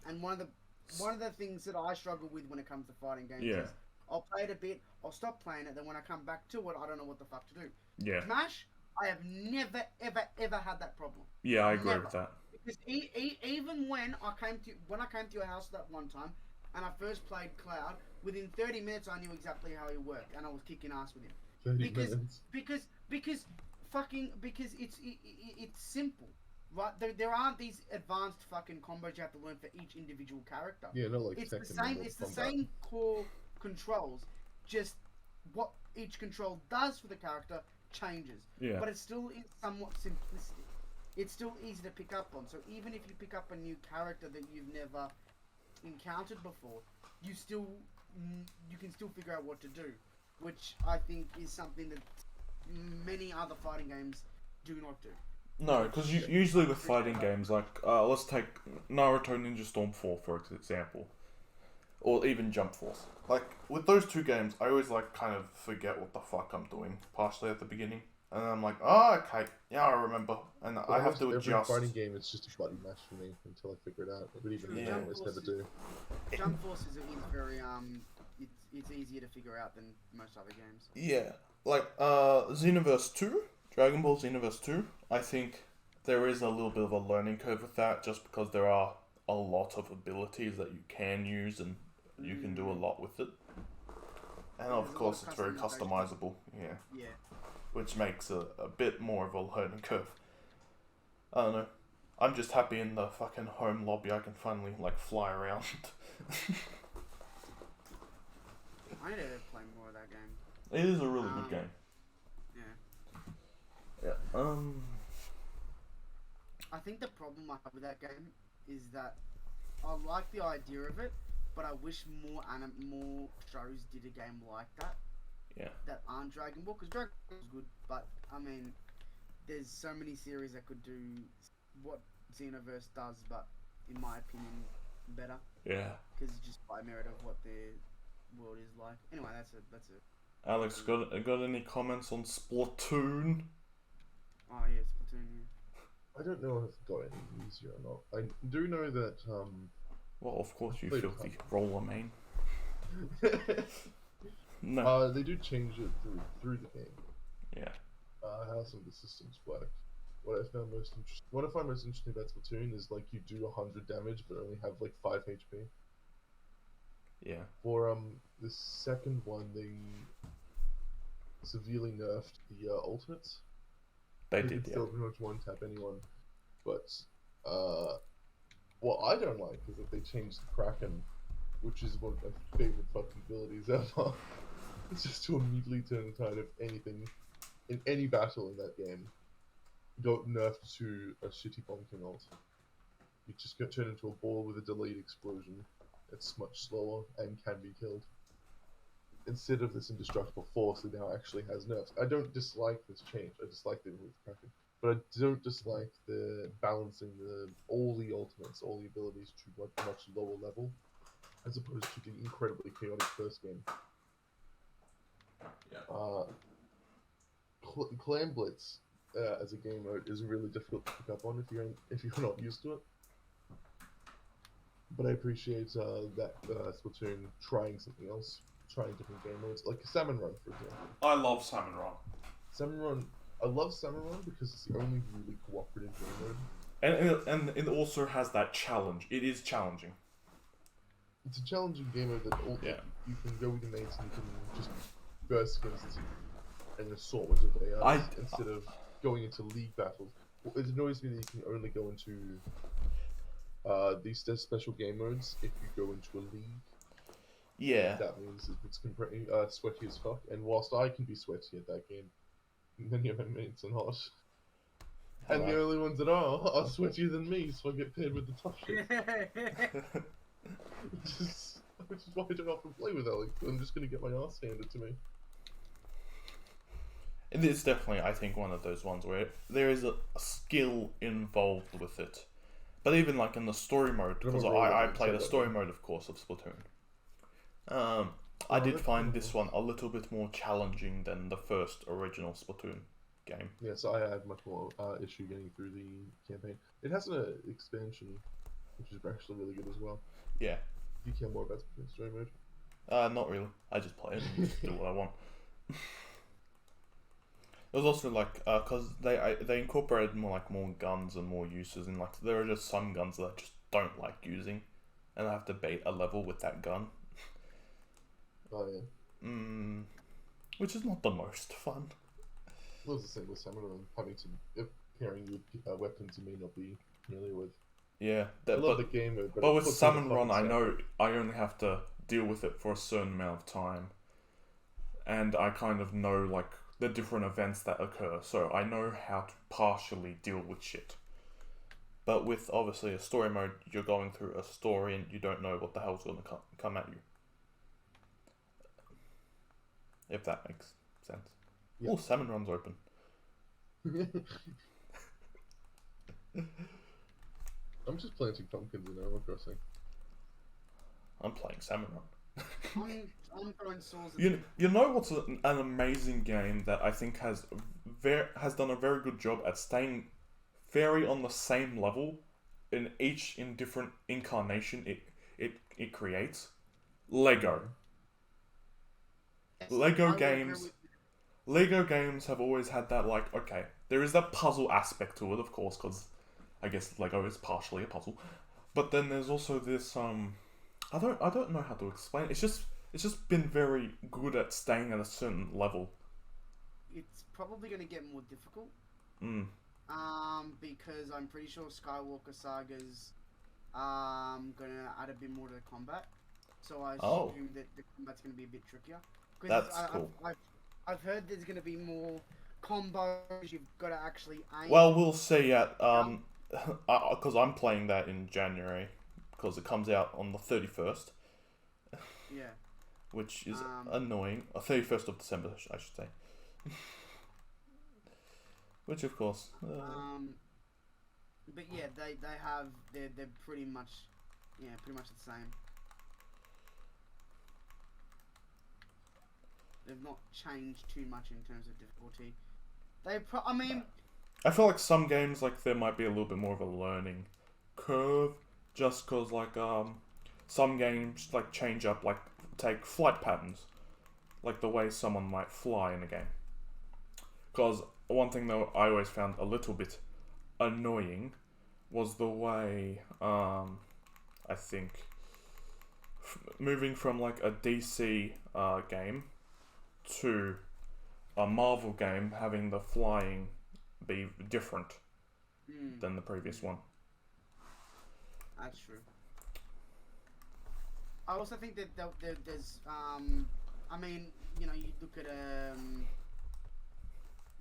And one of the things that I struggle with when it comes to fighting games is I'll play it a bit, I'll stop playing it, then when I come back to it, I don't know what the fuck to do. Yeah. Smash, I have never ever had that problem. Yeah, I agree Never. with that. Because even when I came to your house that one time, and I first played Cloud, within 30 minutes I knew exactly how he worked, and I was kicking ass with him. 30 minutes. Because it's simple. right? There aren't these advanced fucking combos you have to learn for each individual character. Yeah, no, like It's the Tekken or same. Mortal It's the Kombat. same core controls. Just what each control does for the character changes. Yeah. But it's still somewhat simplistic. It's still easy to pick up on. So even if you pick up a new character that you've never encountered before, you can still figure out what to do, which I think is something that many other fighting games do not do. No, because usually with fighting games, like, let's take Naruto Ninja Storm 4, for example. Or even Jump Force. Like, with those two games, I always, like, kind of forget what the fuck I'm doing, partially at the beginning. And then I'm like, oh, okay, yeah, I remember. And I have to adjust. Every fighting game, it's just a buddy match for me until I figure it out. But even then, I always never do. Jump Force is very, it's easier to figure out than most other games. Yeah, like, Xenoverse 2, Dragon Ball Xenoverse 2, I think there is a little bit of a learning curve with that, just because there are a lot of abilities that you can use, and you can do a lot with it. And of course, it's very customizable, yeah. Yeah. Which makes a bit more of a learning curve. I don't know. I'm just happy in the fucking home lobby I can finally, like, fly around. I need to play more of that game. It is a really good game. Yeah. Yeah. I think the problem I have with that game is that I like the idea of it, but I wish more shows did a game like that. Yeah. That aren't Dragon Ball, because Dragon Ball is good, but I mean, there's so many series that could do what Xenoverse does, but in my opinion, better. Yeah. Because it's just by merit of what their world is like. Anyway, that's it. Alex, got any comments on Splatoon? Oh yeah, Splatoon. Yeah. I don't know if it got any easier or not. I do know that Well, of course you Played filthy roller main. No. they do change it through the game. Yeah. How some of the systems work. What I find most interesting about Splatoon is like you do 100 damage but only have like 5 HP. Yeah. For the second one, they severely nerfed the ultimates. They You did, can yeah. still pretty much one-tap anyone. But what I don't like is that they changed the Kraken, which is one of my favorite fucking abilities ever. It's just to immediately turn the tide of anything in any battle in that game. Got nerfed to a shitty bonking ult. You just get turned into a ball with a delayed explosion. It's much slower and can be killed. Instead of this indestructible force, it now actually has nerfs. I don't dislike this change. I dislike the Kraken, but I don't dislike the balancing all the ultimates, all the abilities to a much lower level, as opposed to the incredibly chaotic first game. Yeah. Clan Blitz as a game mode is really difficult to pick up on if you're not used to it. But I appreciate that Splatoon trying something else, trying different game modes, like Salmon Run, for example. I love Salmon Run. Salmon Run, I love Salmon Run because it's the only really cooperative game mode. And it also has that challenge. It is challenging. It's a challenging game mode that you can go with your mates and you can just burst against an assortment of AIs instead of going into league battles. It annoys me that you can only go into these special game modes if you go into a league. Yeah. That means it's pretty sweaty as fuck. And whilst I can be sweaty at that game, many of my mates are not. And the only ones that are sweatier than me, so I get paired with the tough shit. Which is why I don't often play with Alex. I'm just gonna get my ass handed to me. It is definitely, I think, one of those ones where there is a skill involved with it. But even like in the story mode, because I play the story mode, of course, of Splatoon. I did find this one a little bit more challenging than the first original Splatoon game. Yeah, so I had much more issue getting through the campaign. It has an expansion, which is actually really good as well. Yeah. Do you care more about the story mode? Not really. I just play it and do what I want. It was also like because they incorporated more guns and more uses, and like there are just some guns that I just don't like using, and I have to bait a level with that gun. Oh yeah. Which is not the most fun. It was the same with Salmon Run, having to pairing you with weapons you may not be familiar with. Yeah, I love the game, but but it with puts in the Salmon fun Run, I stuff. know I only have to deal with it for a certain amount of time, and I kind of know like the different events that occur, so I know how to partially deal with shit. But with obviously a story mode, you're going through a story and you don't know what the hell's going to come at you. If that makes sense. Yeah. Oh, Salmon Run's open. I'm just planting pumpkins in Animal Crossing. I'm playing Salmon Run. I'm throwing swords. You know what's an amazing game that I think has done a very good job at staying very on the same level in different incarnation it creates? Lego. Yes, Lego I would agree games. with- Lego games have always had that, like, okay, there is that puzzle aspect to it, of course, because I guess Lego is partially a puzzle. But then there's also this I don't know how to explain it. It's just been very good at staying at a certain level. It's probably going to get more difficult. Mm. Because I'm pretty sure Skywalker Saga's gonna add a bit more to the combat. So I assume that the combat's gonna be a bit trickier. That's cool. I've heard there's gonna be more combos. You've got to actually aim. Well, we'll see at because I'm playing that in January because it comes out on the 31st, Yeah. which is annoying. 31st of December, I should say. Which of course. But yeah, they're pretty much the same. They've not changed too much in terms of difficulty. I feel like some games, like, there might be a little bit more of a learning curve, just cause like some games like change up, like take flight patterns, like the way someone might fly in a game. Cause one thing though I always found a little bit annoying was the way I think moving from like a DC game to a Marvel game, having the flying be different than the previous one. That's true. I also think that there's you look at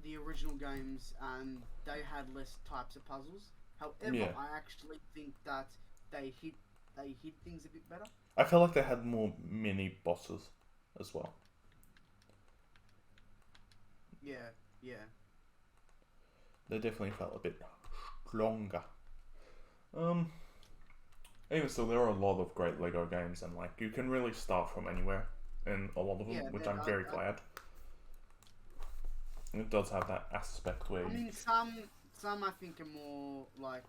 the original games and they had less types of puzzles. However, Yeah. I actually think that they hit things a bit better. I feel like they had more mini bosses as well. Yeah. They definitely felt a bit stronger. Even still, there are a lot of great Lego games, and like you can really start from anywhere in a lot of them, Yeah, which I'm very glad. It does have that aspect where some I think are more like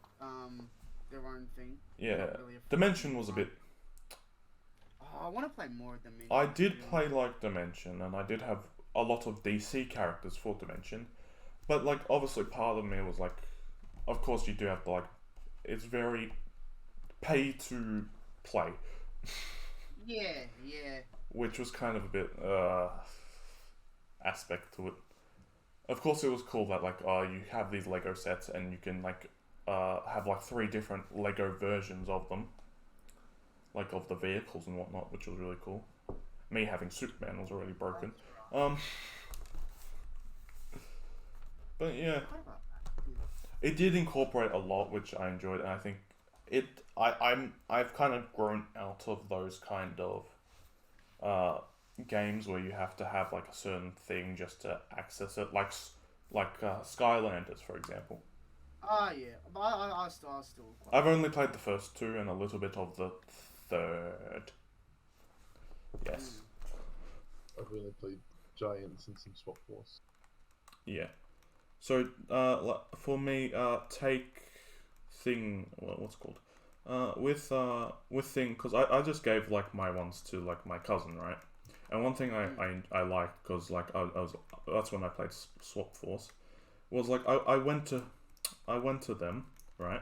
their own thing. yeah, Not really Dimension was a bit. Oh, I want to play more of Dimension. I did play like Dimension, and I did have a lot of DC characters for Dimension, but like obviously part of me was like, of course you do have to like, it's very pay to play. Yeah. Which was kind of a bit aspect to it. Of course, it was cool that like you have these Lego sets and you can like have like 3 different Lego versions of them, like of the vehicles and whatnot, which was really cool. Me having Superman was already broken. But yeah, it did incorporate a lot, which I enjoyed, and I think I've kind of grown out of those kind of games where you have to have like a certain thing just to access it, like Skylanders, for example. Yeah, but I still. I've only played the first 2 and a little bit of the 3rd. Yes. I've only played Giants and some Swap Force. Yeah. So for me, take thing. What's it called? With thing, because I just gave like my ones to like my cousin, right? And one thing I liked, because like I was, that's when I played Swap Force, was like I went to them, right,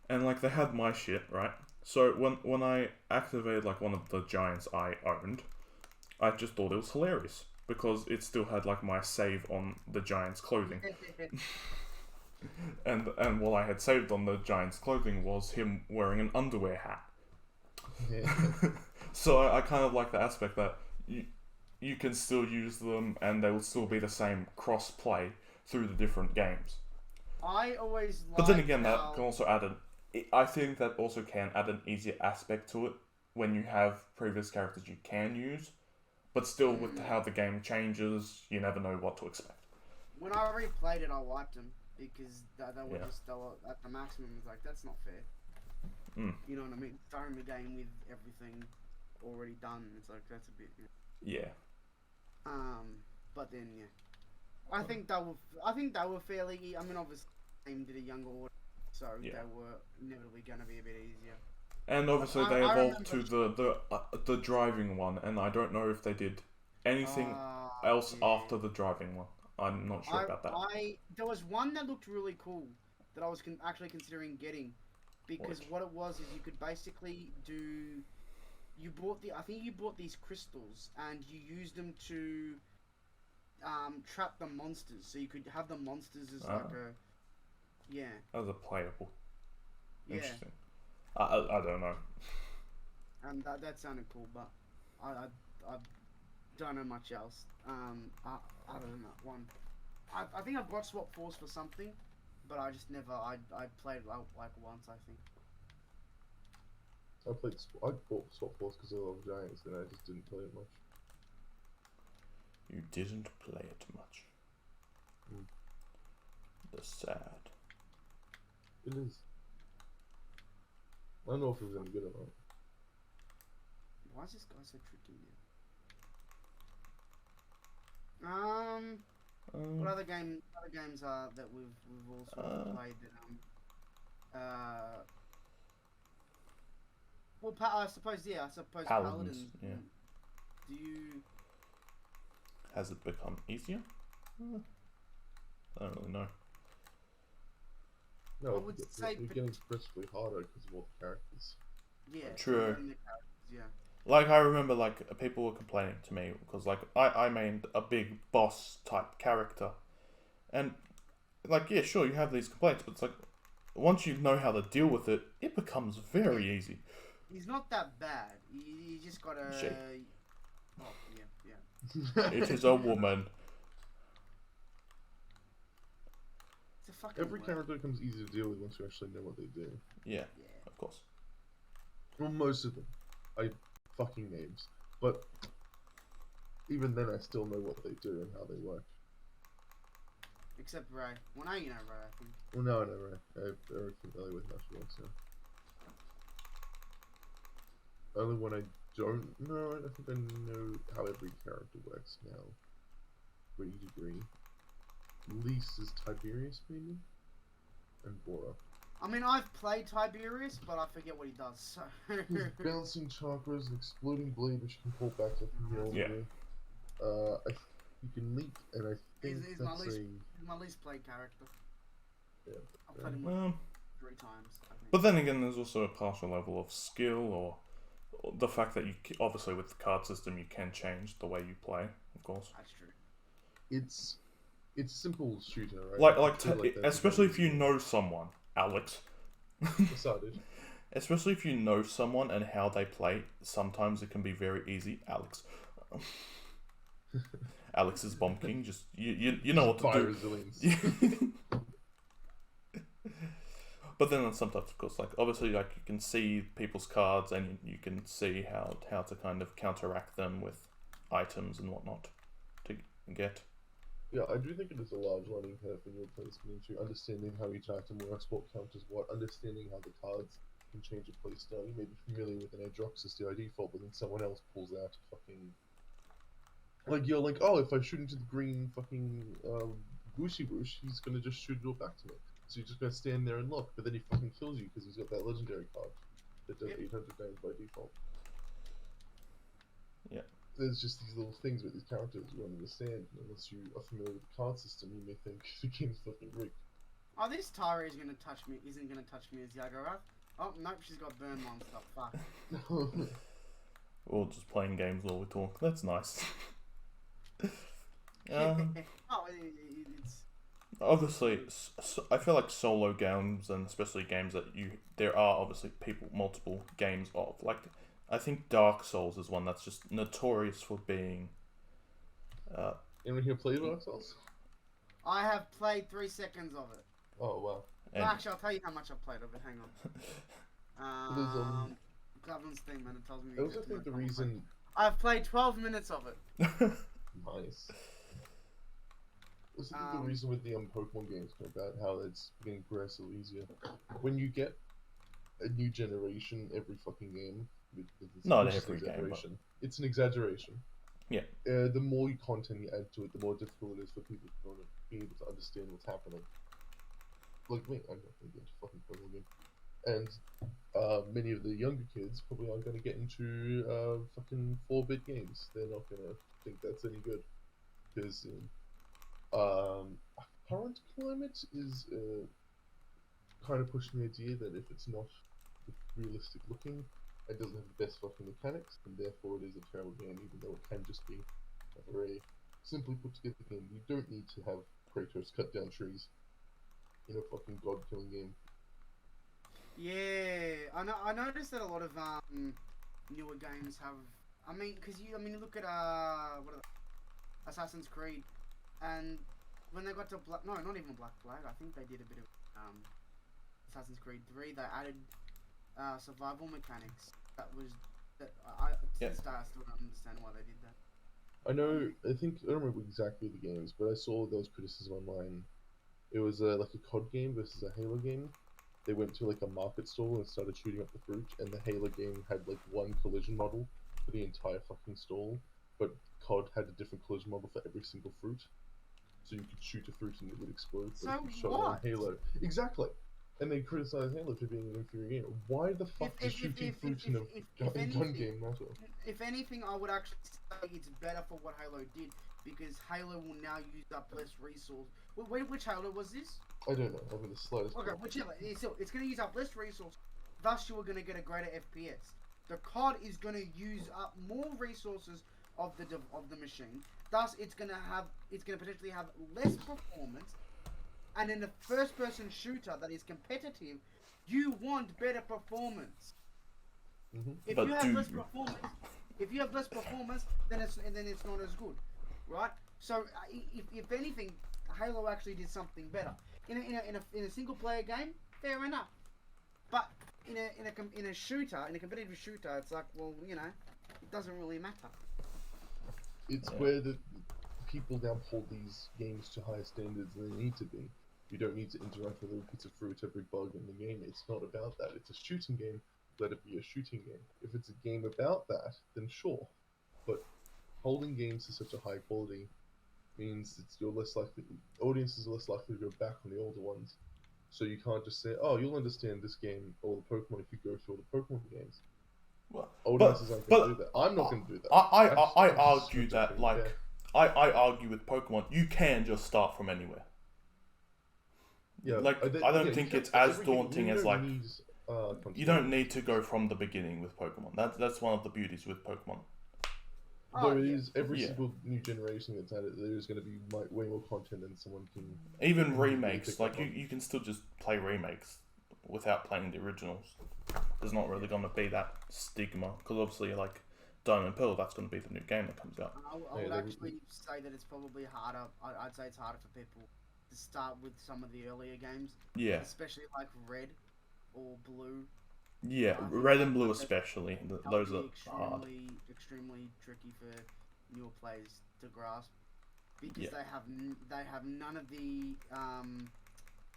and like they had my shit, right. So when I activated like one of the giants I owned, I just thought it was hilarious because it still had like my save on the giant's clothing. And what I had saved on the giant's clothing was him wearing an underwear hat. Yeah. So I kind of like the aspect that you can still use them and they will still be the same cross-play through the different games. I always like But then again, how... that can also I think that also can add an easier aspect to it when you have previous characters you can use, but still with how the game changes, you never know what to expect. When I replayed it, I wiped them because they were at the maximum. It's like, that's not fair. You know what I mean? Starting the game with everything already done, it's like, that's a bit... Yeah. But then, yeah. I think they were fairly... I mean, obviously, aimed at a younger audience, so they were inevitably going to be a bit easier. And obviously they evolved to the driving one, and I don't know if they did anything else after the driving one. I'm not sure about that. There was one that looked really cool that I was actually considering getting, because what it was is you could basically do... I think you bought these crystals and you used them to trap the monsters, so you could have the monsters as like a... Yeah. As a playable. Yeah. Interesting. I don't know. And that sounded cool, but I don't know much else. Other than that one, I think I've got Swap Force for something, but I just never. I played it like once, I think. I bought Swap Force because I love Giants, and I just didn't play it much. You didn't play it much. That's sad. It is. I don't know if it was any good or not. Why is this guy so tricky now? What other games are that we've all sort of played that well, I suppose Paladins. Yeah. Do you? Has it become easier? I don't really know. No, I would say you're getting progressively harder because of all the characters. Yeah. True. Yeah. Like, I remember, like, people were complaining to me, because, like, I made a big boss-type character, and, like, yeah, sure, you have these complaints, but it's like, once you know how to deal with it, it becomes very easy. He's not that bad. You just gotta... She. Oh, yeah. It is a woman. It's a fucking Every character becomes easy to deal with once you actually know what they do. Yeah, of course. Well, most of them. I fucking names. But even then I still know what they do and how they work. Except Ray. Well, now you know Ray, I think. Well, no, I know Ray. I'm very familiar with how she works, so. Only one I don't know, I think I know how every character works now. To a degree. Least is Tiberius, maybe? And Bora. I mean, I've played Tiberius, but I forget what he does, so... His bouncing chakras, an exploding blade which you can pull back up from the Yeah. you can leap, and I think He's that's my least played character. Yeah. I've played him like 3 times, I think. But then again, there's also a partial level of skill, or the fact that you, obviously with the card system, you can change the way you play, of course. That's true. It's a simple shooter, right? Especially if you know someone, Alex. Decided. Especially if you know someone and how they play, sometimes it can be very easy. Alex. Alex is Bomb King, just you know what to do. Resilience. But then sometimes, of course, like obviously, like you can see people's cards and you can see how to kind of counteract them with items and whatnot to get. Yeah, I do think it is a large learning curve in your placement into understanding how each item works, what counters what, understanding how the cards can change a playstyle. You may be familiar with an Adroxus by default, but then someone else pulls out fucking... Like, you're like, oh, if I shoot into the green fucking Whooshy Whoosh, he's gonna just shoot it all back to me. So you're just gonna stand there and look, but then he fucking kills you because he's got that legendary card that does 800 damage by default. Yeah. There's just these little things with these characters you don't understand. Unless you are familiar with the card system, you may think the game's fucking rigged. Oh, this Tara isn't gonna touch me as Yagarath. Oh, nope, she's got burn monster. Fuck. We're all just playing games while we talk. That's nice. Oh, it's... obviously, I feel like solo games, and especially games that there are obviously multiple games of. Like, I think Dark Souls is one that's just notorious for being. Anyone here play Dark Souls? I have played 3 seconds of it. Oh wow. And, Actually, I'll tell you how much I've played of it. Hang on. Governance thing, man. It tells me. I also think the reason. I've played 12 minutes of it. Nice. I also think the reason with the Pokemon games come about how it's getting progressively easier. When you get a new generation every fucking game, not every game, but... it's an exaggeration. Yeah. The more content you add to it, the more difficult it is for people to be able to understand what's happening. Like me, I'm not going to get into fucking Pokemon game. And many of the younger kids probably aren't going to get into fucking 4-bit games. They're not going to think that's any good. Because current climate is kind of pushing the idea that if it's not realistic looking, it doesn't have the best fucking mechanics, and therefore it is a terrible game, even though it can just be a very simply put together game. You don't need to have Kratos cut down trees in a fucking god-killing game. Yeah, I noticed that a lot of newer games have. Because you look at Assassin's Creed, and when they got to not even Black Flag. I think they did a bit of Assassin's Creed 3. They added survival mechanics. I to this day I still don't understand why they did that. I don't remember exactly the games, but I saw those criticisms online. It was like a COD game versus a Halo game. They went to like a market stall and started shooting up the fruit, and the Halo game had like one collision model for the entire fucking stall, but COD had a different collision model for every single fruit. So you could shoot a fruit and it would explode. So what? Halo. Exactly. And they criticize Halo for being an inferior game. Why the fuck does shooting fruit in a gun game matter? If anything, I would actually say it's better for what Halo did, because Halo will now use up less resources. Which Halo was this? I don't know. I mean, the slightest. Okay, whichever. It's going to use up less resources. Thus, you are going to get a greater FPS. The COD is going to use up more resources of the machine. Thus, it's going to potentially have less performance. And in a first-person shooter that is competitive, you want better performance. Mm-hmm. If you have less performance, then it's not as good, right? So, if anything, Halo actually did something better. In a single-player game, fair enough. But in a shooter, in a competitive shooter, it's like, well, it doesn't really matter. It's where the people now hold these games to higher standards than they need to be. You don't need to interact with every piece of fruit, every bug in the game. It's not about that. It's a shooting game. Let it be a shooting game. If it's a game about that, then sure. But holding games to such a high quality means audiences are less likely to go back on the older ones. So you can't just say, oh, you'll understand this game or the Pokemon if you go through all the Pokemon games. Well, audiences aren't going to do that. I'm not going to do that. I argue that, I argue with Pokemon, you can just start from anywhere. Yeah, I don't think it's as daunting as you don't need to go from the beginning with Pokemon. That's one of the beauties with Pokemon. Every single new generation that's added, there's going to be way more content than someone can. Even remakes, you can still just play remakes without playing the originals. There's not really going to be that stigma, because obviously, like Diamond and Pearl, that's going to be the new game that comes out. I would actually say that it's probably harder. I'd say it's harder for people to start with some of the earlier games. Yeah. Especially like Red or Blue. Yeah, Red and Blue especially. Those are hard. Extremely tricky for newer players to grasp, because they have none of the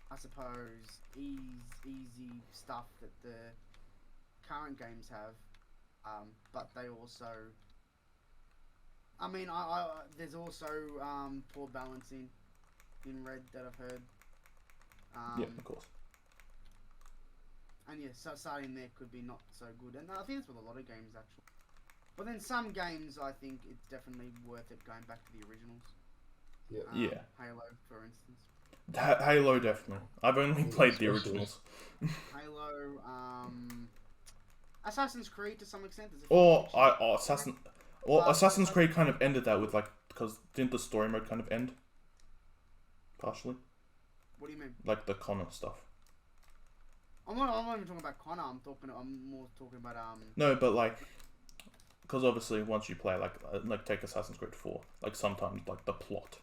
I suppose easy stuff that the current games have, but they also. There's also poor balancing in Red that I've heard. Yeah, of course. And so starting there could be not so good, and I think it's with a lot of games actually. But then some games, I think it's definitely worth it going back to the originals. Yeah. Halo, for instance. Halo, definitely. I've only played the originals. Halo, Assassin's Creed to some extent. Assassin's Creed kind of ended that with because didn't the story mode kind of end? Partially. What do you mean? Like the Connor stuff. I'm not even talking about Connor. I'm more talking about No, but like, because obviously once you play like take Assassin's Creed 4, like sometimes like the plot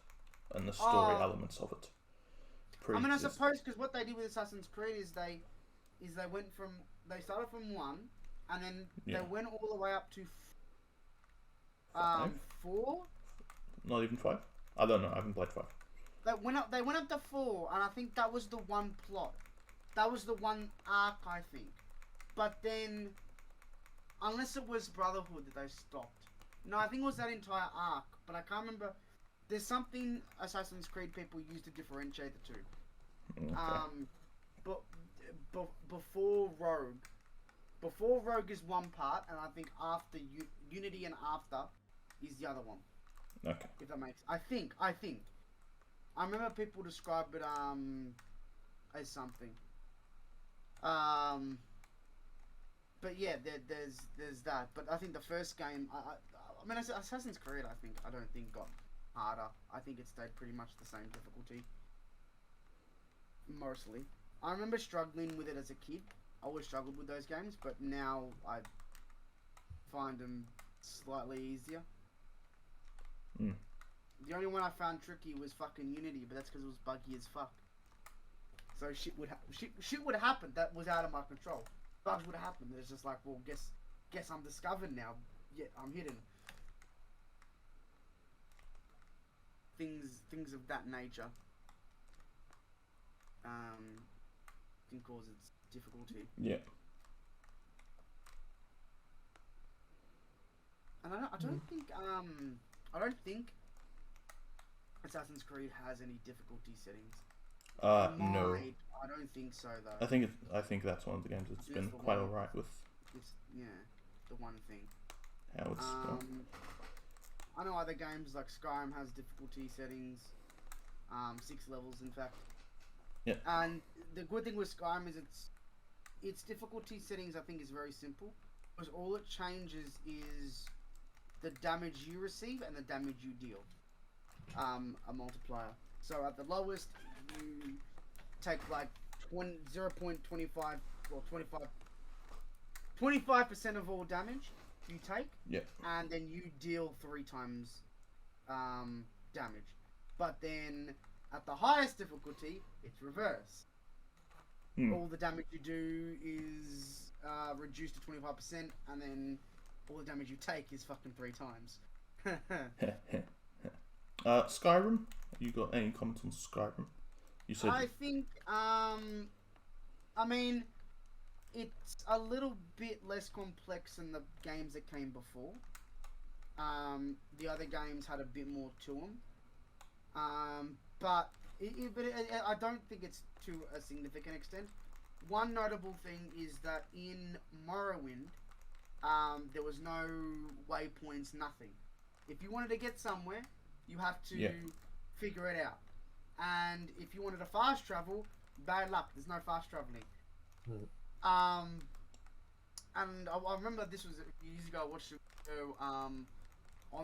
and the story elements of it. I mean, I suppose because what they did with Assassin's Creed is they started from 1, and then they went all the way up to 4. Not even 5. I don't know. I haven't played 5. They went up to 4, and I think that was the one plot. That was the one arc, I think. But then, unless it was Brotherhood that they stopped. No, I think it was that entire arc, but I can't remember. There's something Assassin's Creed people use to differentiate the two. Okay. But before Rogue is one part, and I think after Unity and after is the other one. Okay. If that makes, I think. I remember people describe it as something. But yeah, there's that. But I think the first game, I mean, Assassin's Creed, I don't think got harder. I think it stayed pretty much the same difficulty. Mostly. I remember struggling with it as a kid. I always struggled with those games, but now I find them slightly easier. The only one I found tricky was fucking Unity, but that's because it was buggy as fuck. So shit would happen that was out of my control. Bugs would happen. It's just like, well, guess I'm discovered now. Yet I'm hidden. Things of that nature can cause its difficulty. Yeah. And I don't think Assassin's Creed has any difficulty settings. No. I don't think so though. I think that's one of the games that's been quite alright with. The one thing. How it's done. I know other games like Skyrim has difficulty settings, 6 levels in fact. Yeah. And the good thing with Skyrim is its difficulty settings I think is very simple, because all it changes is the damage you receive and the damage you deal. A multiplier. So at the lowest, you take like 0.25 or 25% of all damage you take. Yeah. And then you deal 3 times damage. But then at the highest difficulty, it's reverse. All the damage you do is reduced to 25%, and then all the damage you take is fucking 3 times. Skyrim? You got any comments on Skyrim? You said. I think, I mean, it's a little bit less complex than the games that came before. The other games had a bit more to them. But I don't think it's to a significant extent. One notable thing is that in Morrowind, there was no waypoints, nothing. If you wanted to get somewhere, you have to figure it out. And if you wanted to fast travel, bad luck. There's no fast traveling. And I remember this was a few years ago. I watched a video on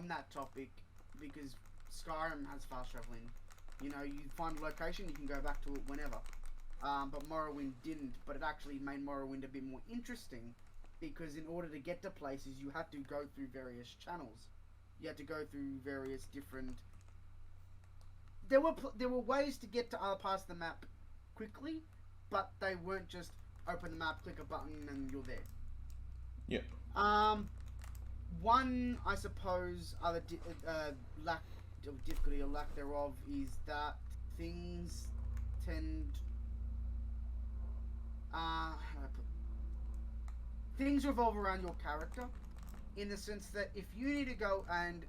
that topic because Skyrim has fast traveling. You know, you find a location, you can go back to it whenever. But Morrowind didn't. But it actually made Morrowind a bit more interesting because in order to get to places, you had to go through various channels. You had to go through various different. There were ways to get to other parts of the map quickly, but they weren't just open the map, click a button, and you're there. Yeah. One, I suppose, other lack of difficulty or lack thereof is that things tend. How do I put? Things revolve around your character, in the sense that if you need to go and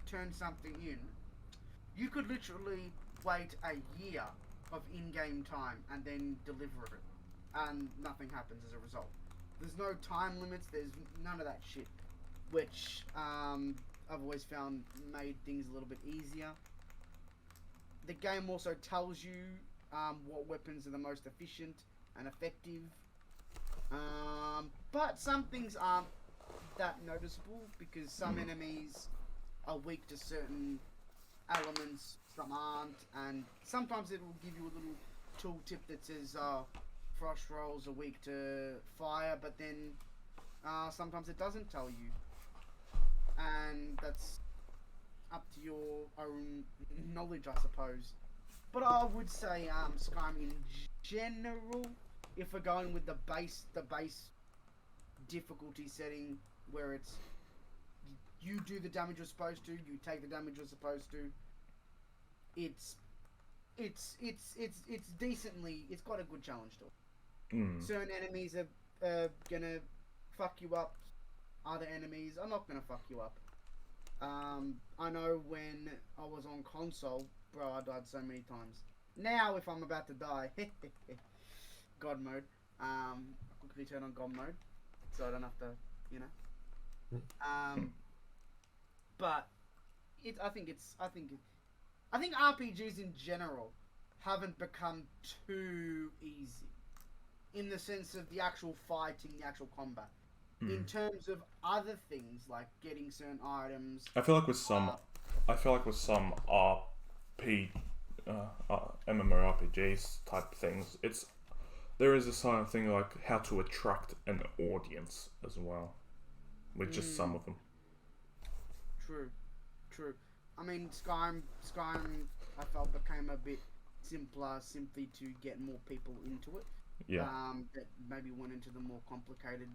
turn something in, you could literally wait a year of in-game time and then deliver it, and nothing happens as a result. There's no time limits, there's none of that shit, which I've always found made things a little bit easier. The game also tells you what weapons are the most efficient and effective, but some things aren't that noticeable because some enemies are weak to certain elements, some aren't, and sometimes it will give you a little tooltip that says frost rolls are weak to fire, but then sometimes it doesn't tell you, and that's up to your own knowledge, I suppose. But I would say Skyrim in general, if we're going with the base difficulty setting, where it's you do the damage you're supposed to, you take the damage you're supposed to. It's decently. It's got a good challenge to it. Certain enemies are gonna fuck you up. Other enemies are not gonna fuck you up. I know when I was on console, bro, I died so many times. Now, if I'm about to die, God mode. Quickly turn on God mode, so I don't have to, you know. But I think RPGs in general haven't become too easy, in the sense of the actual fighting, the actual combat. In terms of other things like getting certain items, I feel like with some MMORPGs type things, there is a sort of thing like how to attract an audience as well, with just some of them. True. I mean, Skyrim, I felt became a bit simpler, simply to get more people into it. Yeah. That maybe went into the more complicated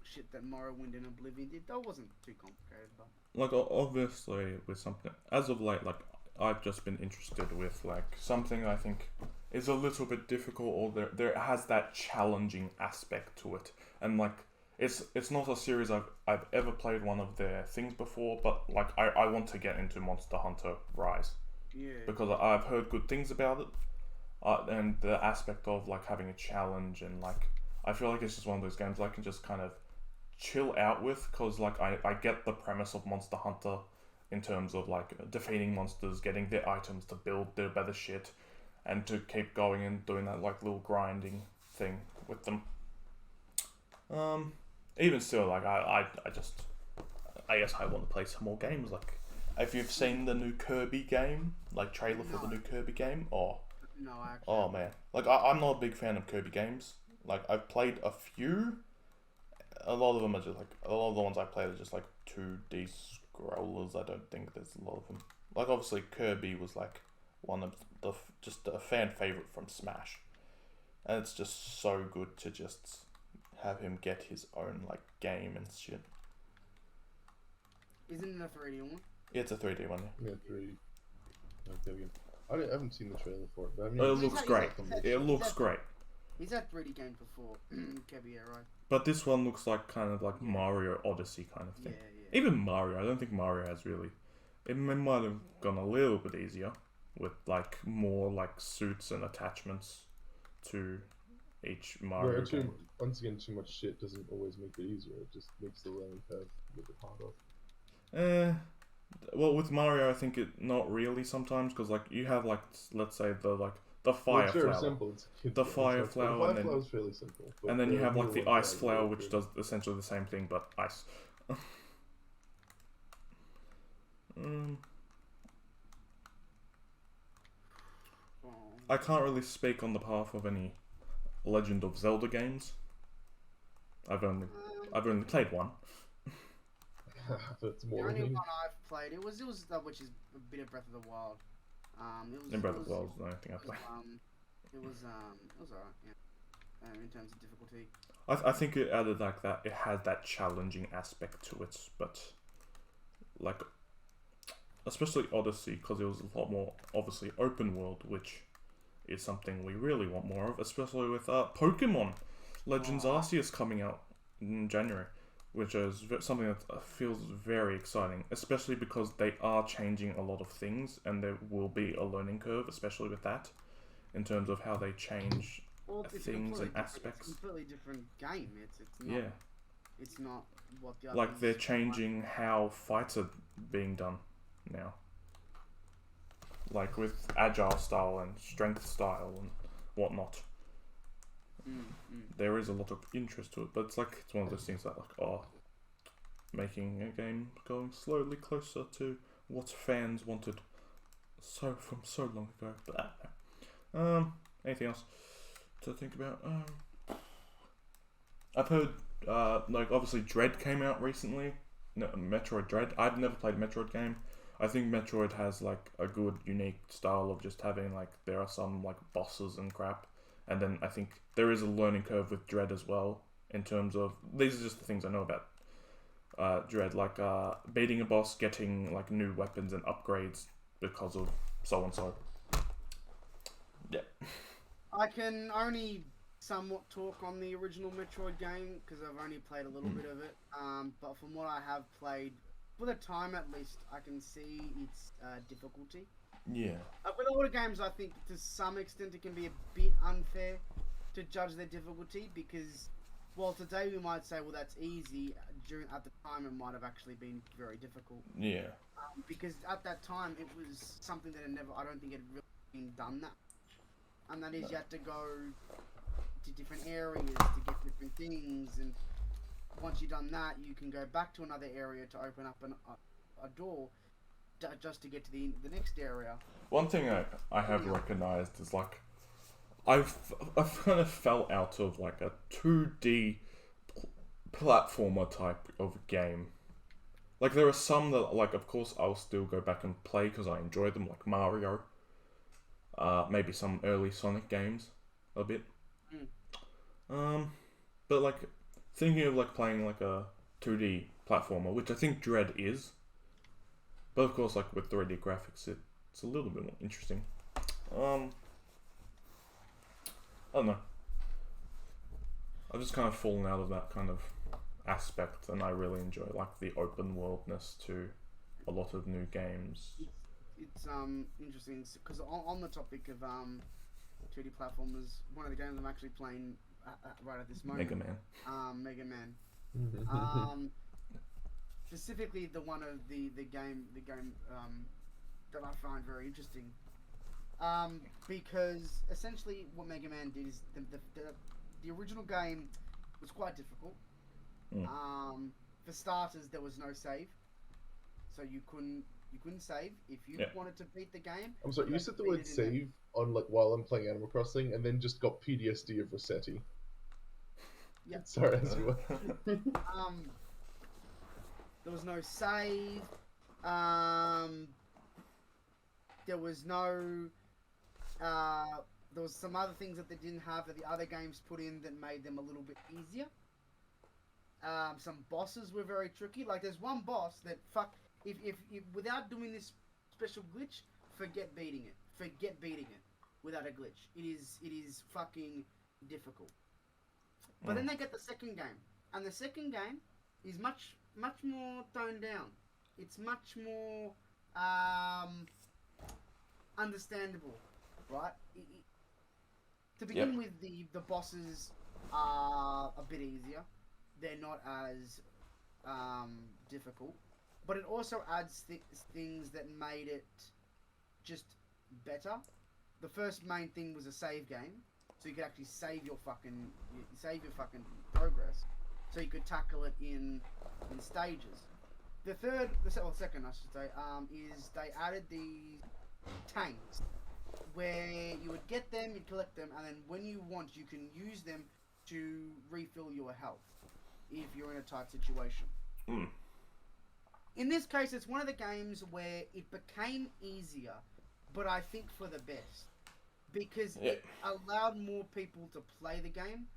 shit that Morrowind and Oblivion did. That wasn't too complicated, but like obviously with something as of late, like I've just been interested with like something I think is a little bit difficult, or there has that challenging aspect to it, and like it's not a series I've ever played one of their things before, but like I want to get into Monster Hunter Rise. Yeah. Because I've heard good things about it, and the aspect of like having a challenge, and like I feel like it's just one of those games I can just kind of chill out with, because like I get the premise of Monster Hunter in terms of like defeating monsters, getting their items to build their better shit, and to keep going and doing that like little grinding thing with them. Even still, like I guess I want to play some more games. Like, if you've seen the new Kirby game, like trailer for the new Kirby game, No, actually. Oh man, like I'm not a big fan of Kirby games. Like I've played a few. A lot of them are just like a lot of the ones I played are just like 2D scrollers. I don't think there's a lot of them. Like obviously Kirby was like one of just a fan favorite from Smash, and it's just so good to just have him get his own like game and shit. Isn't it a 3D one? Yeah, it's a 3D one. Yeah, 3D. Okay, I haven't seen the trailer for it, but I mean, It looks great. It looks great. He's had 3D games before, Kirby, yeah, right? But this one looks like kind of like Mario Odyssey kind of thing. Yeah. Even Mario, I don't think Mario has really. It might have gone a little bit easier with like more like suits and attachments to each Mario game. Once again, too much shit doesn't always make it easier. It just makes the learning curve a bit harder. Well, with Mario, I think it not really sometimes, because like you have like let's say the fire it's very flower. simple. The fire flower, and then, is fairly simple. And then you have like the ice flower, which does essentially the same thing but ice. I can't really speak on the behalf of any Legend of Zelda games. I've only played one. That's The more only than one I've played, it was which is a bit of Breath of the Wild. In Breath of the Wild is the only thing I played. It was alright, yeah. In terms of difficulty. I think it added like that. It had that challenging aspect to it, but like especially Odyssey, because it was a lot more obviously open world, which is something we really want more of, especially with Pokemon Legends Arceus coming out in January, which is something that feels very exciting, especially because they are changing a lot of things, and there will be a learning curve, especially with that, in terms of how they change things and aspects. It's a completely different game. It's not. Yeah. It's not what the other. Like they're changing how fights are being done now. Like with agile style and strength style and whatnot. There is a lot of interest to it, but it's one of those things that making a game going slowly closer to what fans wanted from so long ago. But Anything else to think about? I've heard, like, obviously Dread came out recently. No, Metroid Dread. I've never played a Metroid game. I think Metroid has, like, a good, unique style of just having, like, there are some, like, bosses and crap. And then I think there is a learning curve with Dread as well, in terms of, these are just the things I know about Dread, like, beating a boss, getting, like, new weapons and upgrades because of so-and-so. Yeah. I can only somewhat talk on the original Metroid game because I've only played a little bit of it. But from what I have played, for the time at least, I can see its difficulty. Yeah. With a lot of games, I think to some extent it can be a bit unfair to judge their difficulty because, well, today we might say, well, that's easy. At the time, it might have actually been very difficult. Yeah. Because at that time, it was something that I don't think it had really been done that. And that is, you had to go to different areas to get different things, and once you've done that, you can go back to another area to open up a door just to get to the next area. One thing I have recognized is, like, I've kind of fell out of, like, a 2D platformer type of game. Like, there are some that, like, of course I'll still go back and play because I enjoy them, like Mario. Maybe some early Sonic games, a bit. But, like, thinking of, like, playing, like, a 2D platformer, which I think Dread is. But, of course, like, with 3D graphics, it's a little bit more interesting. I don't know. I've just kind of fallen out of that kind of aspect, and I really enjoy, like, the open worldness to a lot of new games. It's interesting because on the topic of 2D platformers, one of the games I'm actually playing right at this moment, Mega Man. Specifically, the game that I find very interesting, because essentially what Mega Man did is the original game was quite difficult. For starters, there was no save, so you couldn't save if you wanted to beat the game. I'm sorry, you said the word save on, like, while I'm playing Animal Crossing, and then just got PTSD of Rossetti. Yeah. Sorry, as you were. There was no save. There was no. There was some other things that they didn't have that the other games put in that made them a little bit easier. Some bosses were very tricky. Like, there's one boss that if without doing this special glitch, forget beating it. Forget beating it without a glitch. It is fucking difficult. But then they get the second game, and the second game is much more toned down. It's much more understandable, right? To begin with, the bosses are a bit easier. They're not as difficult, but it also adds things that made it just better. The first main thing was a save game, so you could actually save your fucking progress, so you could tackle it in stages. The second, I should say, is they added these tanks, where you would get them, you'd collect them, and then when you want, you can use them to refill your health if you're in a tight situation. In this case, it's one of the games where it became easier, but I think for the best, because it allowed more people to play the game,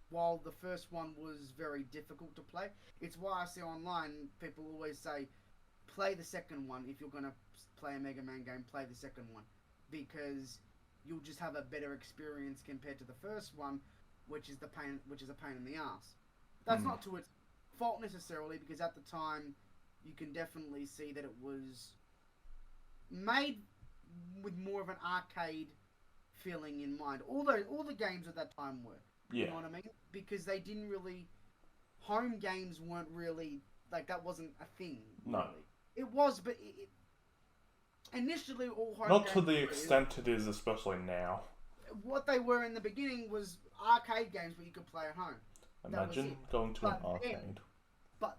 while the first one was very difficult to play. It's why I see online people always say, play the second one. If you're going to play a Mega Man game, play the second one, because you'll just have a better experience compared to the first one, which is a pain in the ass. That's not to its fault necessarily, because at the time you can definitely see that it was made with more of an arcade feeling in mind. All the games at that time were. You know what I mean? Because they didn't really... Home games weren't really... Like, that wasn't a thing. No. Really. It was, but initially all home Not games... to the extent it is, especially now. What they were in the beginning was arcade games where you could play at home. Imagine going to an arcade. But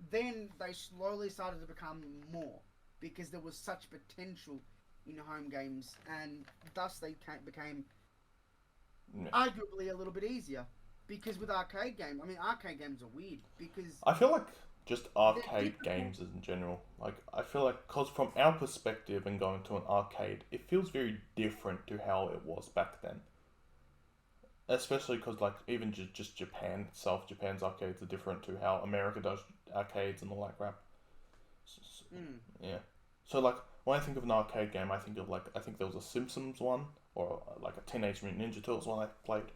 then they slowly started to become more, because there was such potential in home games, and thus they became Yeah. arguably a little bit easier. Because with arcade games are weird because I feel like just arcade difficult. games in general. Like, I feel like, because from our perspective and going to an arcade, it feels very different to how it was back then. Especially because, like, even just Japan itself, Japan's arcades are different to how America does arcades and all that crap. Yeah. So, like, when I think of an arcade game, I think of, like, I think there was a Simpsons one, or, like, a Teenage Mutant Ninja Turtles one I played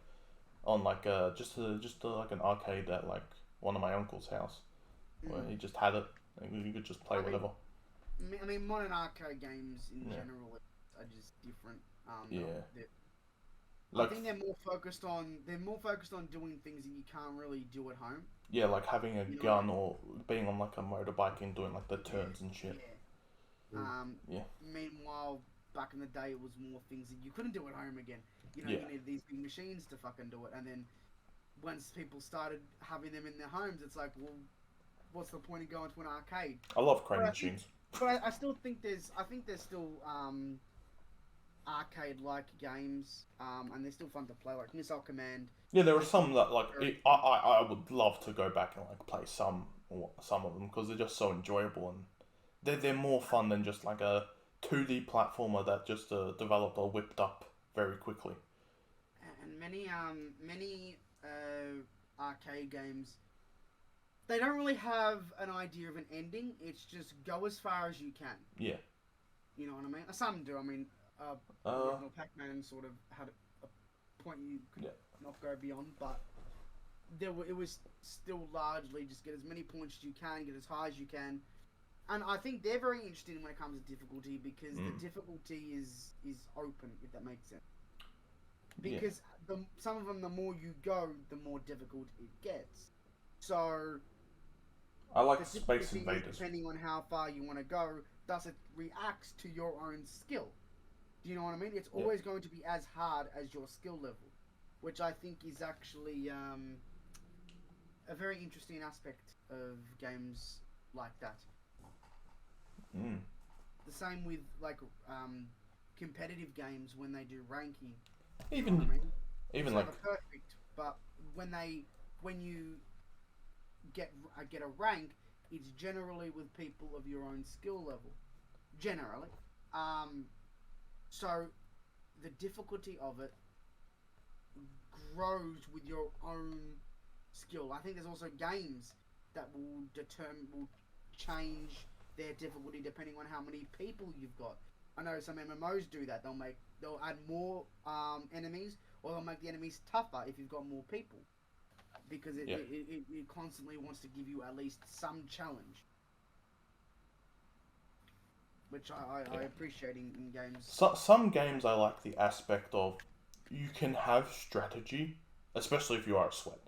on, like, like, an arcade at, like, one of my uncle's house, where he just had it, and you could just play whatever. I mean, modern arcade games in Yeah. general are just different. Yeah. I Like, think they're more focused on doing things that you can't really do at home. yeah, like having a You know gun or being on, like, a motorbike and doing, like, the turns and shit. Yeah. Yeah. Meanwhile, back in the day, it was more things that you couldn't do at home again. You know, Yeah. you needed these big machines to fucking do it, and then once people started having them in their homes, it's like, well, what's the point of going to an arcade? I love crane But machines. But I still think there's still arcade-like games, and they're still fun to play, like Missile Command. Yeah, there are some that, like, I would love to go back and, like, play some of them, because they're just so enjoyable, and they're more fun than just, like, a 2D platformer that just a developer whipped up very quickly. And many arcade games, they don't really have an idea of an ending. It's just go as far as you can. Yeah. You know what I mean? Some do. I mean, original Pac-Man sort of had a point you could not go beyond, but it was still largely just get as many points as you can, get as high as you can. And I think they're very interesting when it comes to difficulty, because the difficulty is open, if that makes sense. Because some of them, the more you go, the more difficult it gets. So I like the Space difficulty Invaders. is depending on how far you want to go, thus it reacts to your own skill. Do you know what I mean? It's always going to be as hard as your skill level, which I think is actually a very interesting aspect of games like that. The same with, like, competitive games when they do ranking. Even you know what I mean? even It's like never perfect, but when you get a rank, it's generally with people of your own skill level. Generally, so the difficulty of it grows with your own skill. I think there's also games that will change their difficulty depending on how many people you've got. I know some MMOs do that. They'll add more enemies, or they'll make the enemies tougher if you've got more people, because it constantly wants to give you at least some challenge, which I appreciate in games. some games, I like the aspect of you can have strategy, especially if you are a sweat.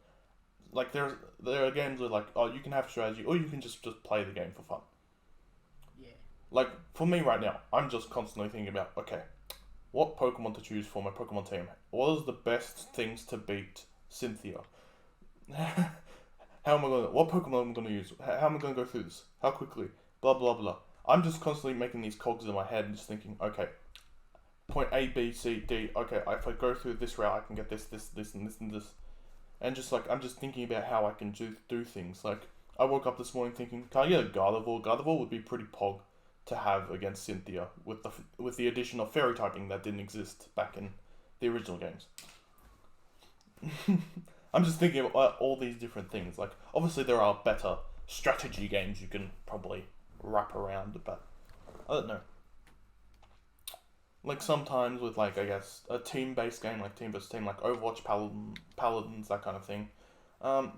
Like, there are games where, like, you can have strategy, or you can just play the game for fun. Yeah. Like, for me right now, I'm just constantly thinking about, okay, what Pokemon to choose for my Pokemon team? What is the best things to beat Cynthia? What Pokemon am I going to use? How am I going to go through this? How quickly? Blah, blah, blah. I'm just constantly making these cogs in my head and just thinking, okay, point A, B, C, D, okay, if I go through this route, I can get this, and this, and this. And just, like, I'm just thinking about how I can do things. Like, I woke up this morning thinking, can I get a Gardevoir? Gardevoir would be pretty pog to have against Cynthia, with the addition of fairy typing that didn't exist back in the original games. I'm just thinking of all these different things. Like, obviously there are better strategy games you can probably wrap around, but I don't know. Like, sometimes with, like, I guess a team-based game, like team versus team, like Overwatch, Paladins, that kind of thing,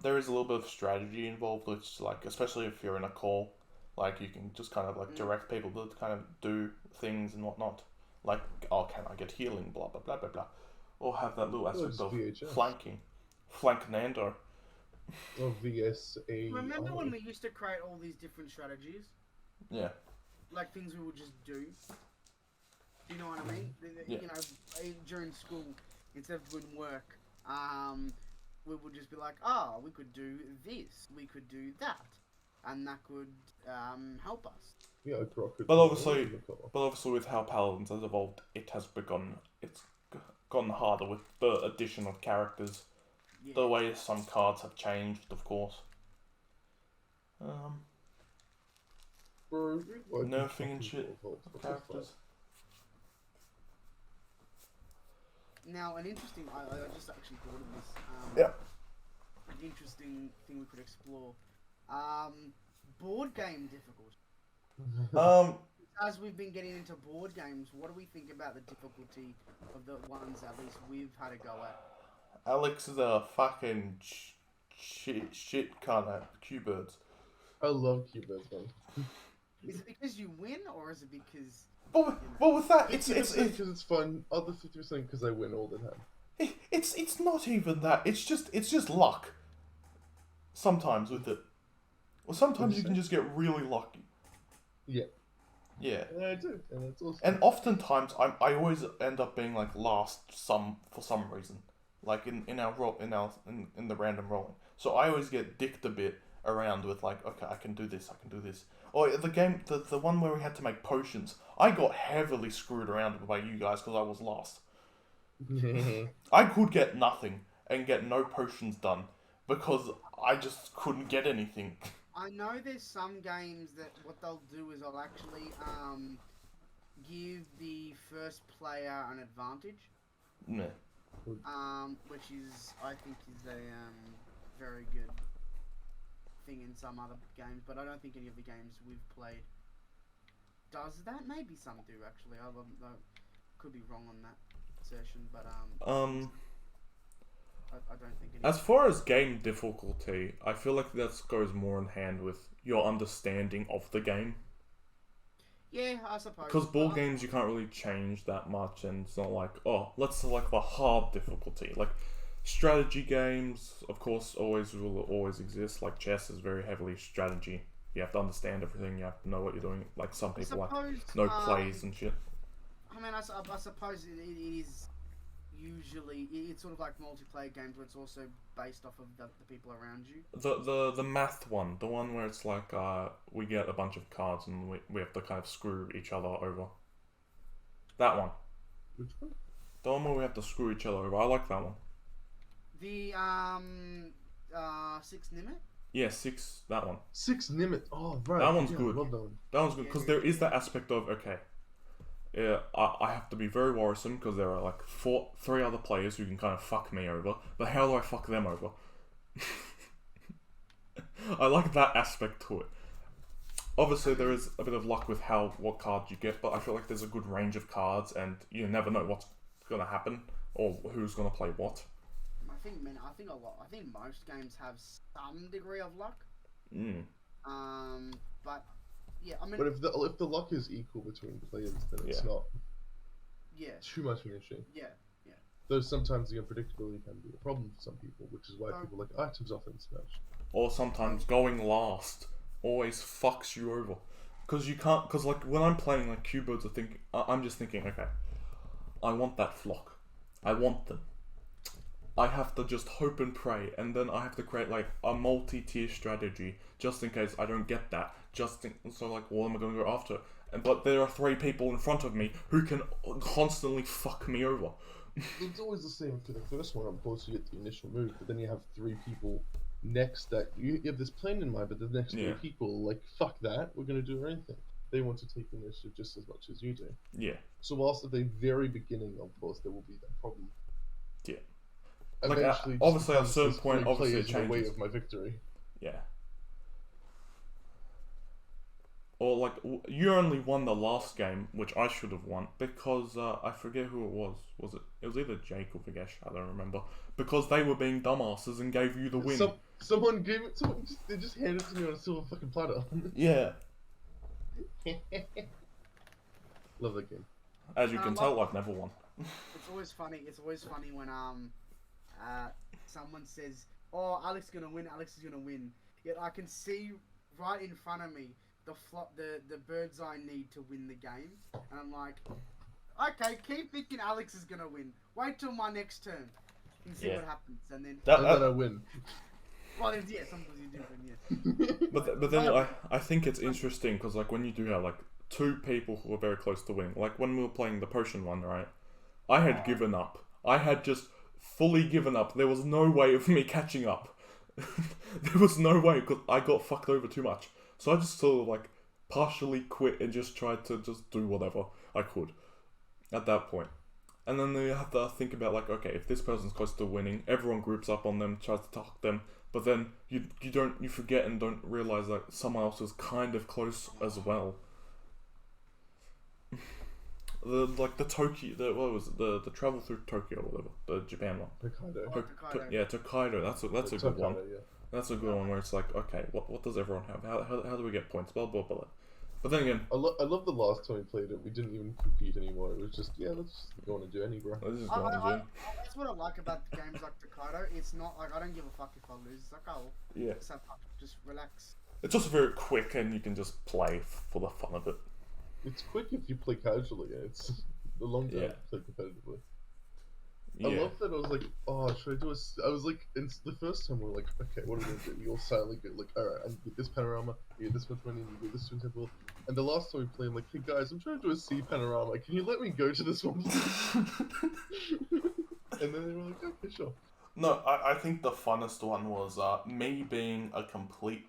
there is a little bit of strategy involved, which, like, especially if you're in a call, like, you can just kind of, like, direct people to kind of do things and whatnot. Like, oh, can I get healing, blah, blah, blah, blah, blah. Or have that little aspect of VHS. flanking. Flank Nando. Or VSA. Remember when we used to create all these different strategies? Yeah. Like, things we would just do? Do you know what I mean? Yeah. You know, during school, instead of doing work, we would just be like, we could do this, we could do that, and that could help us. Yeah, a grok could But be obviously, in the car. but obviously with how Paladins has evolved, it's gotten harder with the addition of characters. Yeah. The way some cards have changed, of course. Bro, like Nerfing and shit What of the characters. Now, an interesting. I just actually thought of this. Yeah. An interesting thing we could explore. Board game difficulty. fuck? As we've been getting into board games, what do we think about the difficulty of the ones at least we've had a go at? Alex is a fucking shit kind of Q-birds. I love Cubers, man. Is it because you win, or is it because? But with that, it's because it's fun. Other 50% because I win all the time. it's not even that. It's just luck. Sometimes with it, or sometimes you can just get really lucky. Yeah. Yeah. And I do, and it's awesome. And oftentimes I always end up being like last for some reason, like in our roll in the random rolling. So I always get dicked a bit around with like, okay, I can do this. Or the game, the one where we had to make potions, I got heavily screwed around by you guys because I was last. I could get nothing and get no potions done because I just couldn't get anything. I know there's some games that what they'll do is they'll actually give the first player an advantage. Meh. Which is I think is a very good thing in some other games, but I don't think any of the games we've played does that. Maybe some do actually. I could be wrong on that assertion, but I don't think any. As far as game difficulty, I feel like that goes more in hand with your understanding of the game. Yeah, I suppose. Because board games you can't really change that much, and it's not like, oh, let's select the hard difficulty. Like strategy games, of course, will always exist. Like chess is very heavily strategy. You have to understand everything. You have to know what you're doing. Like some people know plays and shit. I mean, I suppose it is usually it's sort of like multiplayer games where it's also based off of the people around you. The math one, the one where it's like we get a bunch of cards and we have to kind of screw each other over. That one. Which one? The one where we have to screw each other over. I like that one. The 6 Nimit? Yeah, 6. That one. 6 Nimit. Oh right. That one's yeah, good. I love that one. That one's good because there is that aspect of okay. Yeah, I have to be very worrisome because there are like 3 other players who can kind of fuck me over. But how do I fuck them over? I like that aspect to it. Obviously, there is a bit of luck with what cards you get, but I feel like there's a good range of cards, and you never know what's gonna happen or who's gonna play what. I think a lot. I think most games have some degree of luck. But yeah, I mean. But if the luck is equal between players, then it's not. Yeah. Too much of an issue. Yeah. Though sometimes the unpredictability can be a problem for some people, which is why people like items often smash. Or sometimes going last always fucks you over. Because you can't, because like when I'm playing like Q-birds, I'm just thinking, okay, I want that flock. I want them. I have to just hope and pray, and then I have to create like a multi-tier strategy just in case I don't get that. So like, what am I going to go after? But there are 3 people in front of me who can constantly fuck me over. It's always the same for the first one. Of course, you get the initial move, but then you have 3 people next that you have this plan in mind, but the next 3 people like fuck that. We're going to do anything. They want to take the initiative just as much as you do. Yeah. So whilst at the very beginning, of course, there will be that problem. Yeah. Eventually, like, obviously, at a certain point, obviously, it changes. The way of my victory. Yeah. Or like, you only won the last game, which I should have won because I forget who it was. It was either Jake or Vigesh. I don't remember because they were being dumbasses and gave you the win. Someone gave it. They just handed it to me on a silver fucking platter. Yeah. Love that game. As you can tell, I've never won. It's always funny. It's always funny when someone says, "Oh, Alex is gonna win. Alex is gonna win." Yet I can see right in front of me the birds I need to win the game, and I'm like, okay, keep thinking Alex is gonna win. Wait till my next turn and see what happens, and then I win. Well, yeah, sometimes you do, but yeah. But then I think it's interesting because like when you do have like two people who are very close to winning, like when we were playing the potion one, right? I had given up. I had just fully given up. There was no way of me catching up. There was no way because I got fucked over too much. So I just sort of like partially quit and just tried to just do whatever I could at that point. And then you have to think about like, okay, if this person's close to winning, everyone groups up on them, tries to talk them, but then you forget and don't realize that someone else is kind of close as well. The travel through Tokyo or whatever, the Japan one. Hokkaido. Tokaido. That's a good one. Yeah. That's a good one where it's like, okay, what does everyone have? How do we get points? Blah blah blah. But then again, I love the last time we played it. We didn't even compete anymore. It was just let's just go on a journey, bro. That's what I like about games like Tokaido. It's not like I don't give a fuck if I lose. It's like just relax. It's also very quick and you can just play for the fun of it. It's quick if you play casually. It's the long time to play competitively. Yeah. I love that. I was like, oh, should I do I was like, the first time we were like, okay, what are we gonna do? We all silently go like, alright, I get this panorama, you get this much money, you get this one temple. And the last time we played, I'm like, hey guys, I'm trying to do a sea panorama. Can you let me go to this one, please? And then they were like, okay, sure. No, I think the funnest one was me being a complete.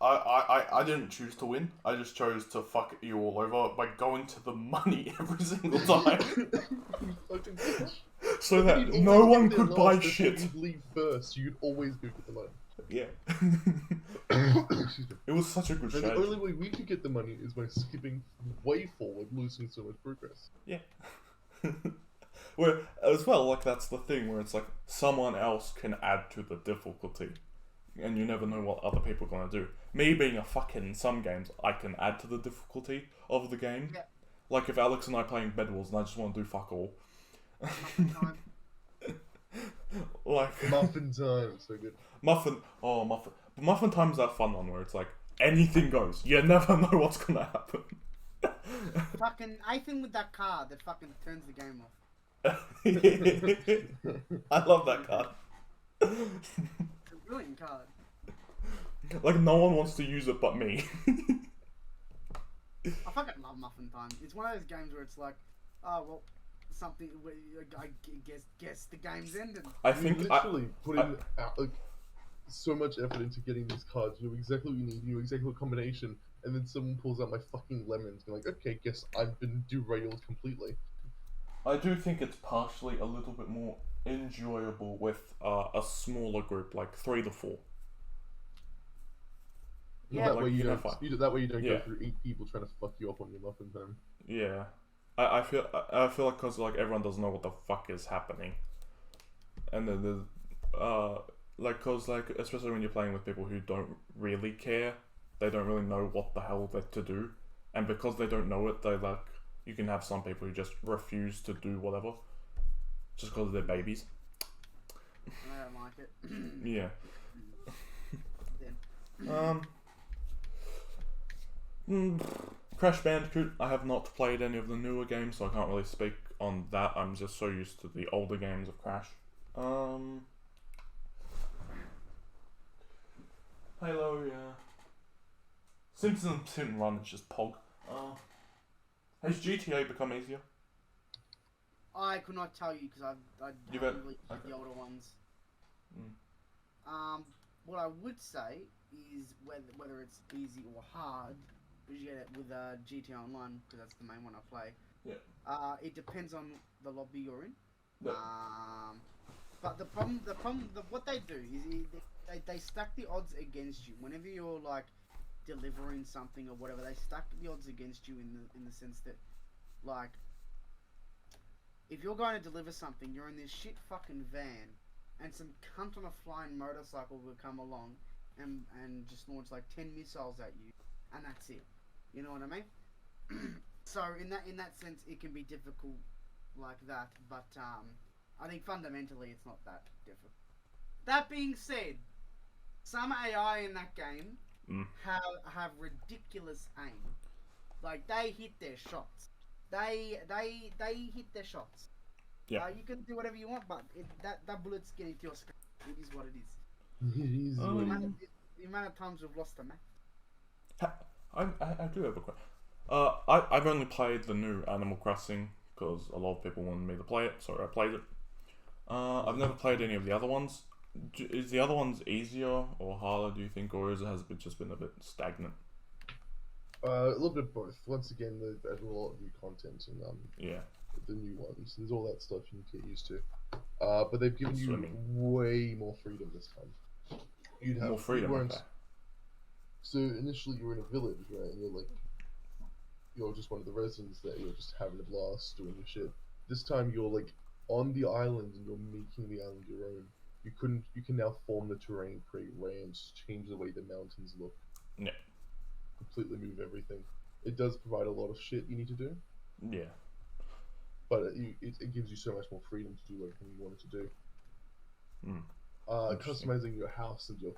I didn't choose to win. I just chose to fuck you all over by going to the money every single time. You fucking bitch. So that no one could buy shit. You'd leave first. You'd always go get the money. Yeah. It was such a good And strategy. the only way we could get the money is by skipping way forward, losing so much progress. Yeah. Where as well, like that's the thing where it's like someone else can add to the difficulty, and you never know what other people are gonna do. Me being a fucking in some games, I can add to the difficulty of the game. Yeah. Like if Alex and I playing Bed Wars and I just want to do fuck all. Like Muffin time, so good. Muffin. But Muffin Time's that fun one where it's like anything goes. You never know what's gonna happen. Fucking anything with that card that fucking turns the game off. I love that card. It's a brilliant card. Like no one wants to use it but me. I fucking love Muffin Time. It's one of those games where it's like, oh well, something. I guess the game's ended. I think literally put in so much effort into getting these cards. You know exactly what you need. You know exactly what combination, and then someone pulls out my fucking lemons. And you're like, okay, guess I've been derailed completely. I do think it's partially a little bit more enjoyable with a smaller group, like 3 to 4. Yeah, that like, way you don't. fight. That way you don't Yeah. go through 8 people trying to fuck you up on your muffin time. Yeah, I feel like because like everyone doesn't know what the fuck is happening, and then there's like cause like especially when you're playing with people who don't really care, they don't really know what the hell they're to do, and because they don't know it, they like you can have some people who just refuse to do whatever, just because they're babies. I don't like it. Yeah. Crash Bandicoot, I have not played any of the newer games, so I can't really speak on that. I'm just so used to the older games of Crash. Halo, yeah. Simpsons Sim Run is just pog. Has GTA become easier? I could not tell you because I haven't really played the older ones. What I would say is whether it's easy or hard, because you get it with GTA Online, because that's the main one I play. Yeah. It depends on the lobby you're in. Yeah. But what they do is they stack the odds against you whenever you're like delivering something or whatever. They stack the odds against you in the sense that, like, if you're going to deliver something, you're in this shit fucking van, and some cunt on a flying motorcycle will come along and just launch like 10 missiles at you, and that's it. You know what I mean? So in that sense, it can be difficult like that, but I think fundamentally it's not that difficult. That being said, some AI in that game have ridiculous aim. Like they hit their shots. They hit their shots. Yeah. You can do whatever you want, but that bullet's getting to your screen. It is what it is. It is The what it amount, is. of, the amount of times we've lost the match. I do have a question. I've only played the new Animal Crossing because a lot of people wanted me to play it, so I played it. I've never played any of the other ones. Is the other ones easier or harder, do you think, or has it just been a bit stagnant? A little bit of both. Once again, they've added a lot of new content and Yeah. the new ones. There's all that stuff you need to get used to. But they've given you Swimming. way more freedom this time. More freedom, you weren't, okay. So initially you were in a village, right? And you're just one of the residents there. You're just having a blast doing your shit. This time you're like on the island and you're making the island your own. You can now form the terrain, create ramps, change the way the mountains look. Yeah. Completely move everything. It does provide a lot of shit you need to do, Yeah. but it gives you so much more freedom to do everything you wanted to do. Interesting. Customizing your house and your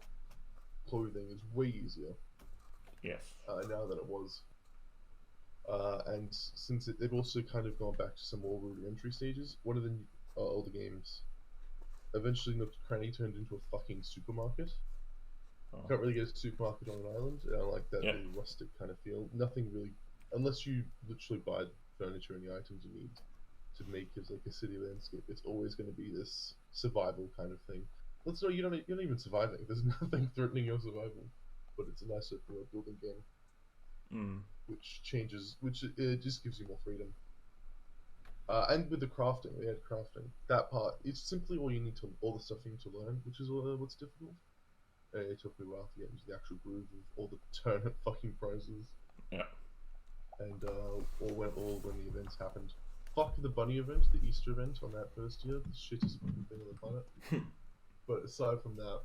clothing is way easier Yes. now than it was. And since they've also kind of gone back to some more rudimentary stages, one of the older games eventually Nook Cranny turned into a fucking supermarket. Oh. Can't really get a supermarket on an island, and I like that Yeah. little rustic kind of feel. Nothing really, unless you literally buy the furniture and the items you need to make it like a city landscape. It's always going to be this survival kind of thing. Let's know you're not even surviving. There's nothing threatening your survival, but it's a nice open world building game, which just gives you more freedom. And with the crafting, we had crafting. That part, it's simply all the stuff you need to learn, which is what's difficult. It took me a while to get into the actual groove of all the turnip fucking prizes. Yeah. And when the events happened. Fuck the bunny event, the Easter event on that first year, the shittest fucking thing on the planet. But aside from that,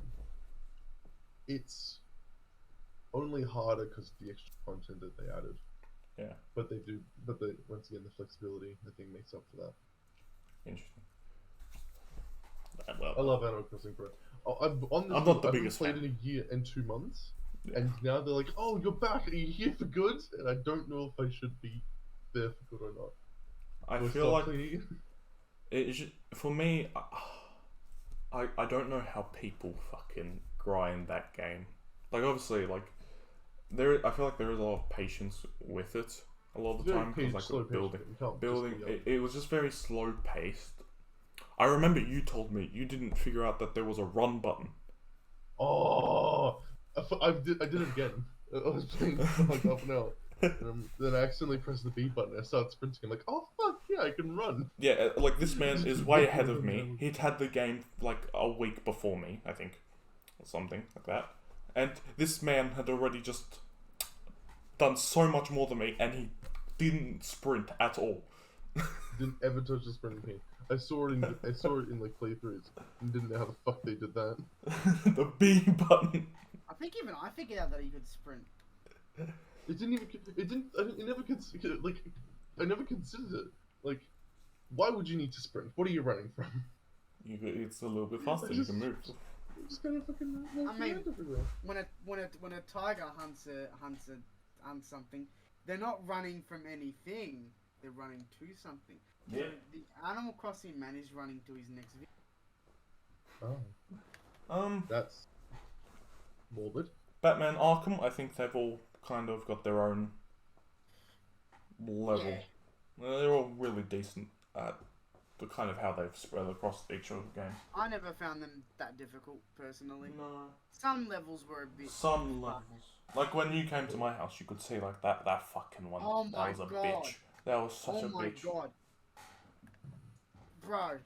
it's only harder because of the extra content that they added. Yeah. But once again, the flexibility, I think, makes up for that. Interesting. Well, I love Animal Crossing, bro. I'm not the I've biggest played fan. in a year and 2 months, Yeah. and now they're like, "Oh, you're back. Are you here for good?" And I don't know if I should be there for good or not. I Do feel like stop cleaning? for me, I don't know how people fucking grind that game. Like obviously, like I feel like there is a lot of patience with it a lot of the time because slow like paced, building, you can't just be, it was just very slow paced. I remember you told me you didn't figure out that there was a run button. Oh, I did it again. I was playing for like half an hour. Then I accidentally pressed the B button and I started sprinting. I'm like, oh fuck, yeah, I can run. Yeah, like this man is way ahead of me. He'd had the game like a week before me, I think, or something like that. And this man had already just done so much more than me, and he didn't sprint at all. Didn't ever touch the sprinting thing. I saw it in like playthroughs and didn't know how the fuck they did that. The B button. I think even I figured out that you could sprint. It never considered like, I never considered it. Like, why would you need to sprint? What are you running from? It's a little bit faster. You can move. Just kind of fucking. I mean, when a tiger hunts something, they're not running from anything. They're running to something. Yeah. The Animal Crossing man is running to his next video. Oh. That's morbid. Batman Arkham, I think they've all kind of got their own level. Yeah. They're all really decent at the kind of how they've spread across each of the games. I never found them that difficult, personally. No. Some levels were a bit... Some levels. Like when you came to my house, you could see like that fucking one. Oh my that was a God. bitch. That was such a Oh my bitch. god. Bro.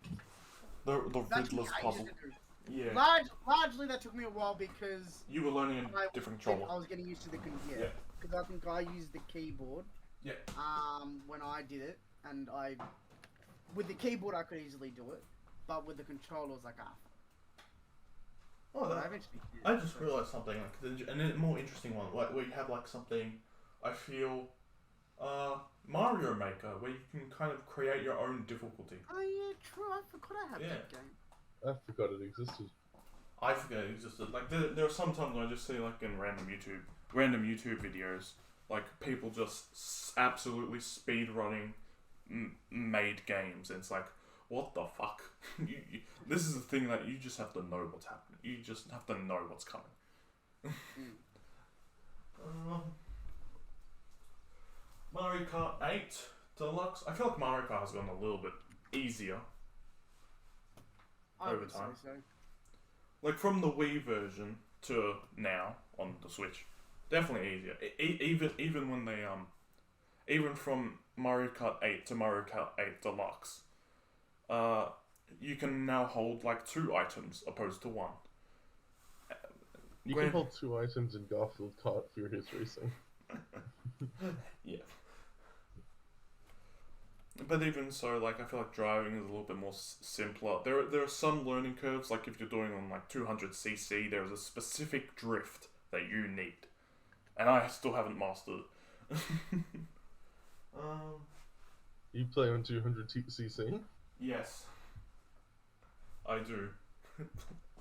The That took me Riddler's ages puzzle. to do. Yeah. Largely that took me a while because... You were learning a different controller. I was getting used to the... Yeah. Because I think I used the keyboard. Yeah. When I did it. And with the keyboard I could easily do it. But with the controller I was like, Oh, But I eventually did. I just realised something, like, and a more interesting one, like, where you have like something, I feel, Mario Maker, where you can kind of create your own difficulty. Oh yeah, true. I forgot I had Yeah. that game. I forgot it existed. I forget it existed. Like there are some times I just see like in random YouTube videos, like people just absolutely speed running made games. And it's like, what the fuck? This is the thing that you just have to know what's happening. You just have to know what's coming. Mario Kart 8 Deluxe. I feel like Mario Kart has gotten a little bit easier I over would say time. so. Like from the Wii version to now on the Switch, definitely easier. Even when they even from Mario Kart 8 to Mario Kart 8 Deluxe, you can now hold like 2 items opposed to 1. You can hold 2 items in Garfield Kart Furious Racing. Yeah. But even so, like, I feel like driving is a little bit more simpler. There are some learning curves, like if you're doing on like 200cc, there's a specific drift that you need, and I still haven't mastered it. You play on 200cc? Yes, I do.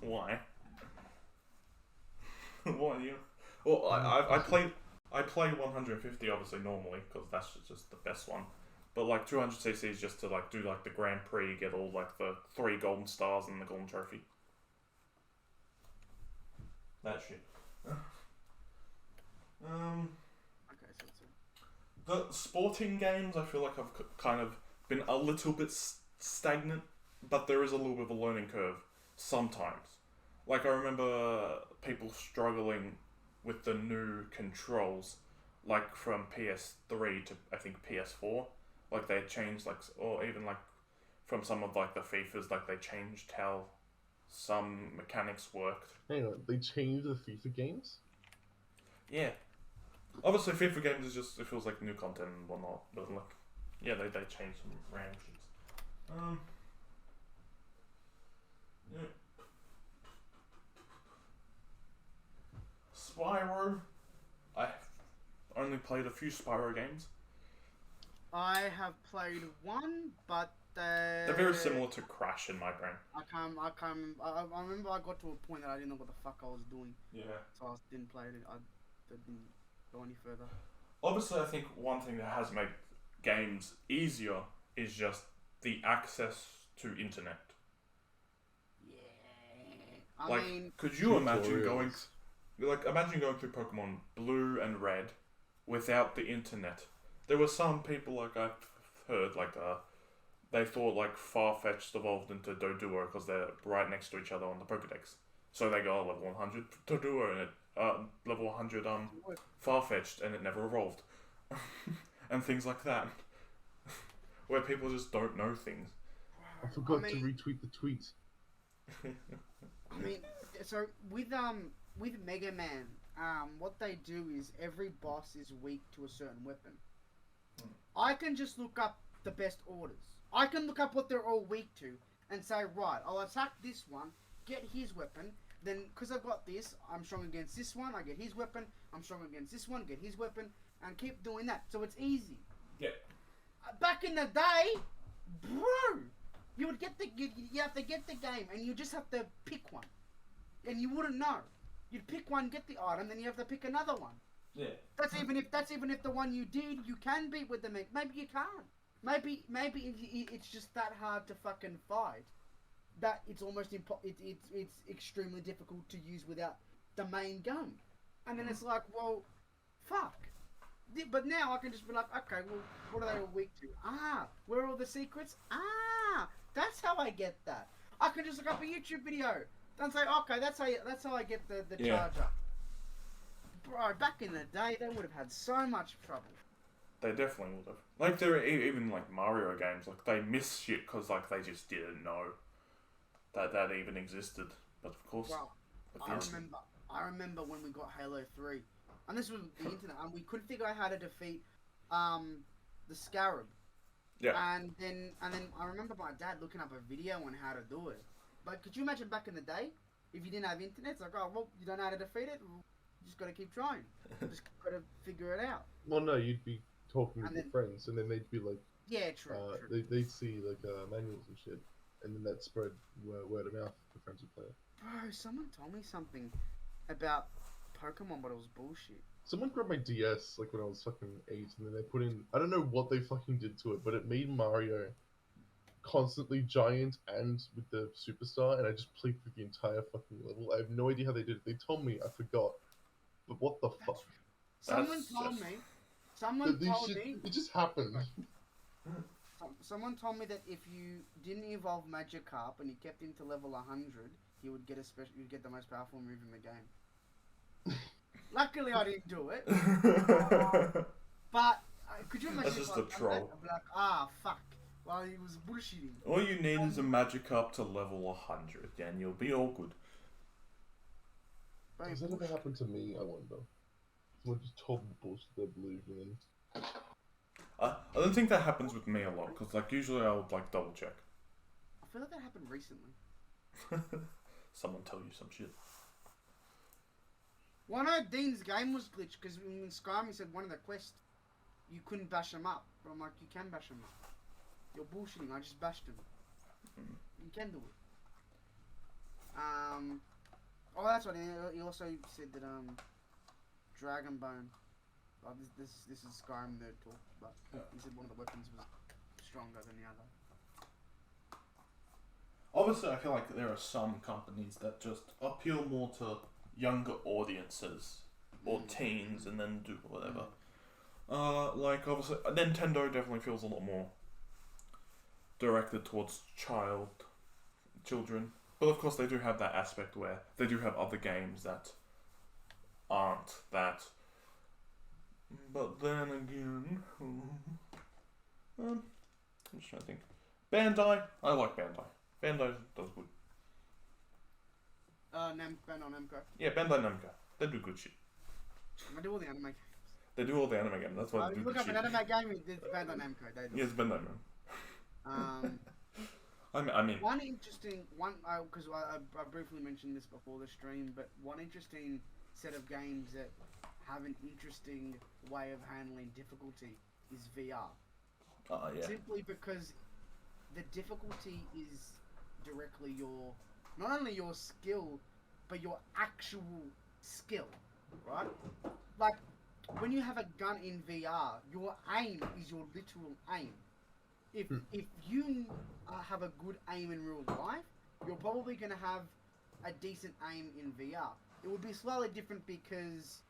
Why? Why you? Well, I play 150 obviously normally because that's just the best one. But like 200cc is just to like do like the Grand Prix, get all like the 3 golden stars and the golden trophy. That shit. Okay, so The sporting games I feel like have kind of been a little bit stagnant, but there is a little bit of a learning curve sometimes. Like I remember people struggling with the new controls, like from PS3 to I think PS4. Like they changed or even like from some of like the FIFAs, like they changed how some mechanics worked. Hang on, they changed the FIFA games? Yeah. Obviously FIFA games is just, it feels like new content and whatnot, but like, yeah, they changed some random shit. Yeah. Spyro. I've only played a few Spyro games. I have played one, but They're very similar to Crash in my brain. I remember I got to a point that I didn't know what the fuck I was doing, Yeah. so I didn't play it. I didn't go any further. Obviously, I think one thing that has made games easier is just the access to internet. Yeah. Like, I mean, could you imagine tutorials. imagine going through Pokemon Blue and Red without the internet? There were some people, like I've heard, like they thought like Farfetch'd evolved into Doduo because they're right next to each other on the Pokedex. So they go level 100 Doduo and level 100 Farfetch'd and it never evolved, and things like that, where people just don't know things. I forgot to retweet the tweet. I mean, so with Mega Man, what they do is every boss is weak to a certain weapon. I can just look up the best orders. I can look up what they're all weak to and say, right, I'll attack this one, get his weapon, then because I've got this, I'm strong against this one, I get his weapon, I'm strong against this one, get his weapon, and keep doing that. So it's easy. Yeah. Back in the day, bro, you would get you have to get the game and you just have to pick one. And you wouldn't know. You'd pick one, get the item, then you have to pick another one. Yeah. That's even if the one you did you can beat with the mech. Maybe you can't. Maybe it's just that hard to fucking fight that it's almost it's extremely difficult to use without the main gun. And then it's like, well, fuck. But now I can just be like, okay, well, what are they all weak to? Where are all the secrets? That's how I get that. I can just look up a YouTube video and say, okay, that's how I get the charger. Bro, back in the day, they would have had so much trouble. They definitely would have. Like, there are even, like, Mario games, like, they miss shit because, like, they just didn't know that even existed. But, of course... Well, I remember when we got Halo 3, and this was the internet, and we couldn't figure out how to defeat, the Skyrim. Yeah. And then I remember my dad looking up a video on how to do it. But could you imagine back in the day, if you didn't have internet, it's like, oh, well, you don't know how to defeat it? Well, you just got to keep trying. You just got to figure it out. Well, no, you'd be talking with your friends, and then they'd be like, yeah, true. They'd see like manuals and shit, and then that spread word of mouth. The friends would play it. Bro, someone told me something about Pokemon, but it was bullshit. Someone grabbed my DS like when I was fucking 8, and then they put in, I don't know what they fucking did to it, but it made Mario constantly giant and with the superstar, and I just played through the entire fucking level. I have no idea how they did it. They told me, I forgot. But what the fuck? Someone told me. Someone told me. It just happened. Someone told me that if you didn't evolve Magikarp and you kept him to level 100, he would get you'd get the most powerful move in the game. Luckily, I didn't do it. But could you imagine? That's just a troll. I'd be like, fuck. Well, he was bullshitting. All you need is a Magikarp to level 100, and you'll be all good. Has that ever happened to me? I wonder. Someone just told me bullshit they believe in. I don't think that happens with me a lot, because like usually I would like double check. I feel like that happened recently. Someone tell you some shit. Well, no, Dean's game was glitched because in Skyrim he said one of the quests you couldn't bash him up. But I'm like, you can bash him up. You're bullshitting. I just bashed him. You can do it. Oh, that's what he also said that Dragonbone. Oh, this is Skyrim nerd talk, but he said one of the weapons was stronger than the other. Obviously, I feel like there are some companies that just appeal more to younger audiences or teens, and then do whatever. Like obviously, Nintendo definitely feels a lot more directed towards children. But of course, they do have that aspect where they do have other games that aren't that. But then again, I'm just trying to think. Bandai, I like Bandai. Bandai does good. Bandai Namco. Yeah, Bandai Namco. They do good shit. They do all the anime games. They do all the anime games. That's why they do look good up shit. an anime game, it's Bandai Namco. They do. Yes, Bandai Namco. I mean, one interesting one, because I briefly mentioned this before the stream, but one interesting set of games that have an interesting way of handling difficulty is VR. Yeah. Simply because the difficulty is directly not only your skill, but your actual skill, right? Like, when you have a gun in VR, your aim is your literal aim. If you have a good aim in real life, you're probably going to have a decent aim in VR. It would be slightly different because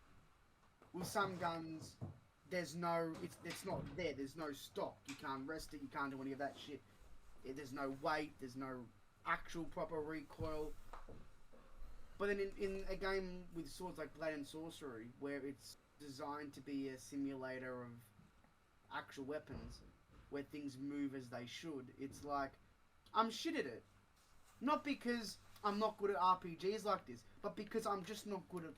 with some guns, it's not there. There's no stock. You can't rest it. You can't do any of that shit. There's no weight. There's no actual proper recoil. But then in a game with swords like Blade and Sorcery, where it's designed to be a simulator of actual weapons, where things move as they should, it's like, I'm shit at it. Not because I'm not good at RPGs like this, but because I'm just not good at...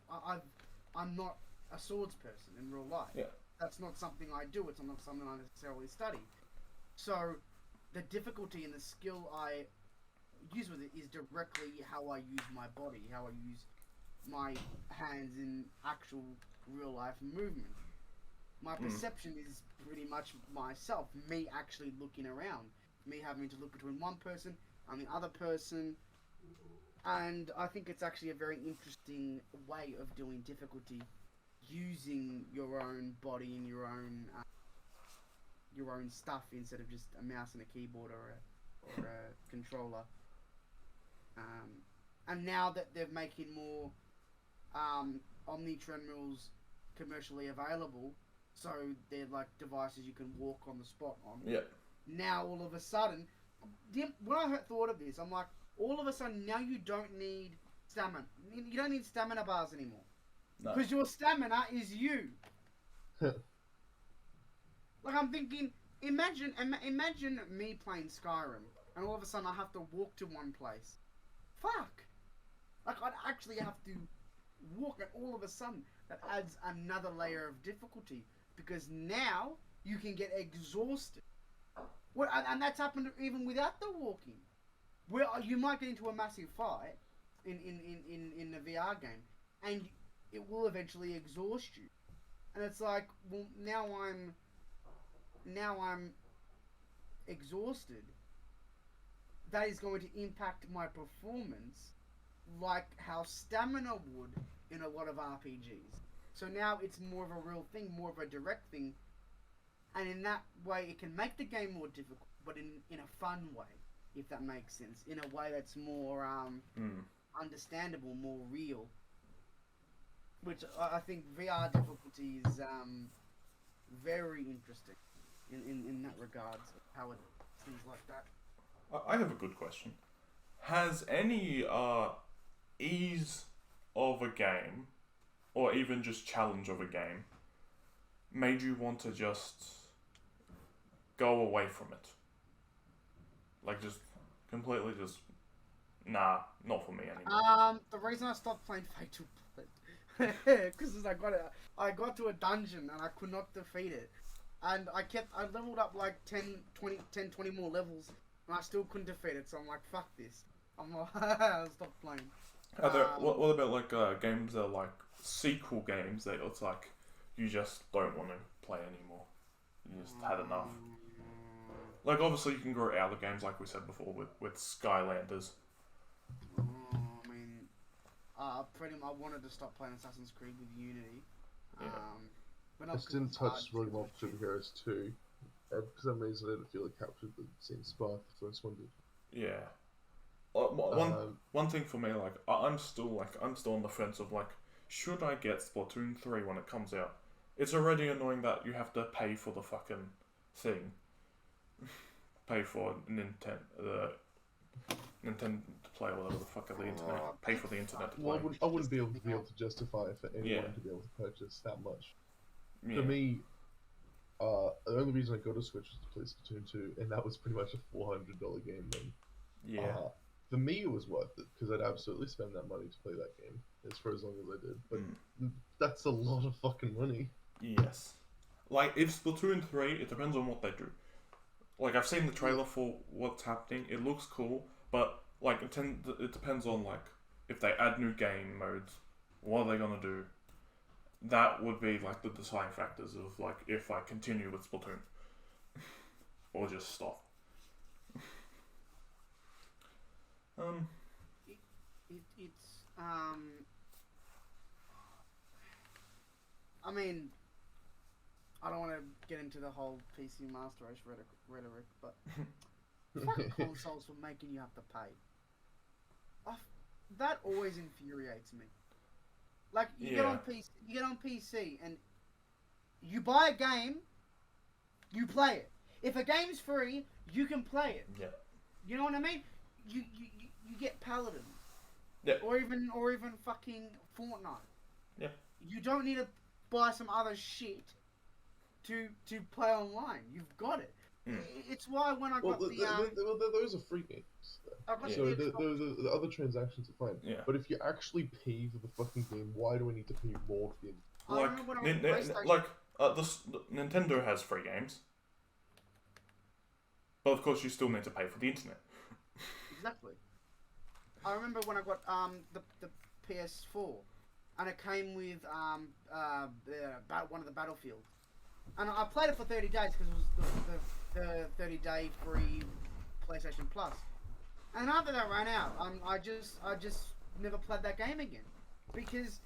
I'm not a swords person in real life. Yeah. That's not something I do. It's not something I necessarily study. So, the difficulty and the skill I use with it is directly how I use my body, how I use my hands in actual real-life movement. My perception is pretty much myself, me actually looking around, me having to look between one person and the other person, and I think it's actually a very interesting way of doing difficulty, using your own body and your own stuff instead of just a mouse and a keyboard or a controller. And now that they're making more Omni treadmills commercially available, so they're like devices you can walk on the spot on. Yeah. Now all of a sudden, when I thought of this, I'm like, all of a sudden now you don't need stamina. You don't need stamina bars anymore. Because your stamina is you. Like, I'm thinking, imagine me playing Skyrim, and all of a sudden I have to walk to one place. Fuck! Like, I'd actually have to walk, and all of a sudden that adds another layer of difficulty, because now you can get exhausted. And that's happened even without the walking. Where you might get into a massive fight in the VR game, and it will eventually exhaust you. And it's like, well, now I'm exhausted. That is going to impact my performance like how stamina would in a lot of RPGs. So now it's more of a real thing, more of a direct thing, and in that way it can make the game more difficult, but in a fun way, if that makes sense. In a way that's more understandable, more real. Which I think VR difficulty is very interesting in that regard. How it things like that. I have a good question. Has any ease of a game, or even just challenge of a game, made you want to just go away from it? Like just completely just, nah, not for me anymore. The reason I stopped playing Fatal Bullet, because I got to a dungeon and I could not defeat it. And I leveled up like 20 more levels, and I still couldn't defeat it, so I'm like, fuck this. I'm like, I'll stop playing. Are there, what about like games that are like sequel games that it's like, you just don't want to play anymore? You just had enough. Like, obviously you can grow out of games, like we said before, with Skylanders. I mean, pretty much I wanted to stop playing Assassin's Creed with Unity. Yeah. But I didn't touch really much Superheroes 2. For some reason, I didn't feel it captured the same spark the first one did. Yeah. One thing for me, like, I'm still on the fence of like, should I get Splatoon 3 when it comes out? It's already annoying that you have to pay for the fucking thing. Pay for Nintendo to play whatever the fuck of the internet. Pay for the internet to play. Well, I wouldn't be able to justify it for anyone to be able to purchase that much. Yeah. For me, the only reason I got a Switch was to play Splatoon 2, and that was pretty much a $400 game then. Yeah. For me, it was worth it, because I'd absolutely spend that money to play that game, for as long as I did. But that's a lot of fucking money. Yes. Like, if Splatoon 3, it depends on what they do. Like, I've seen the trailer for what's happening. It looks cool, but, like, it depends on, like, if they add new game modes, what are they gonna do? That would be, like, the deciding factors of, like, if I continue with Splatoon. Or just stop. I mean, I don't want to get into the whole PC Master Race rhetoric, but fuck consoles for making you have to pay. That always infuriates me. Like, you get on PC and you buy a game, you play it. If a game's free, you can play it. Yeah. You know what I mean? You get Paladins. Yeah. Or even fucking Fortnite. Yeah. You don't need to buy some other shit to play online. You've got it. It's why when I got those are free games. So the other transactions are fine. Yeah. But if you actually pay for the fucking game, why do I need to pay more for the Nintendo has free games. But of course you still need to pay for the internet. Exactly. I remember when I got the PS4, and it came with one of the Battlefields, and I played it for 30 days because it was the 30-day free PlayStation Plus. And after that ran out, I just never played that game again, because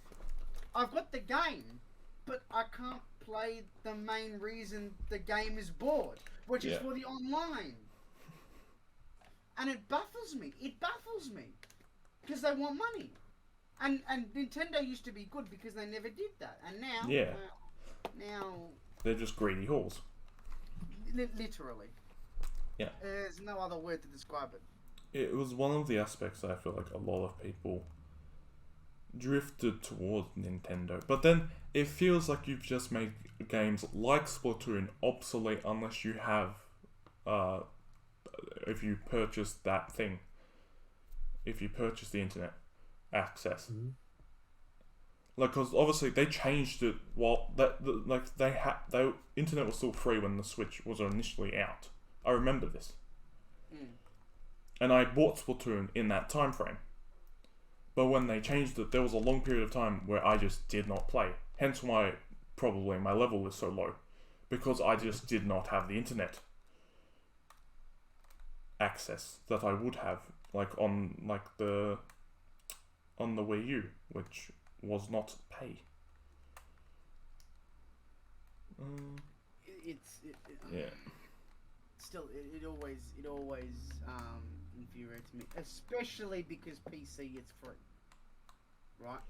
I've got the game, but I can't play the main reason the game is bought, which is for the online. And it baffles me. Because they want money. And Nintendo used to be good because they never did that. And now... now... They're just greedy whores. Literally. Yeah. There's no other word to describe it. It was one of the aspects that I feel like a lot of people drifted towards Nintendo. But then it feels like you've just made games like Splatoon obsolete unless you have... if you purchase that thing, if you purchase the internet access, like, because obviously they changed it while the internet was still free when the Switch was initially out. I remember this, and I bought Splatoon in that time frame. But when they changed it, there was a long period of time where I just did not play. Hence why probably my level is so low, because I just did not have the internet access that I would have, on the Wii U, which was not pay. still, it always infuriates me, especially because PC it's free, right?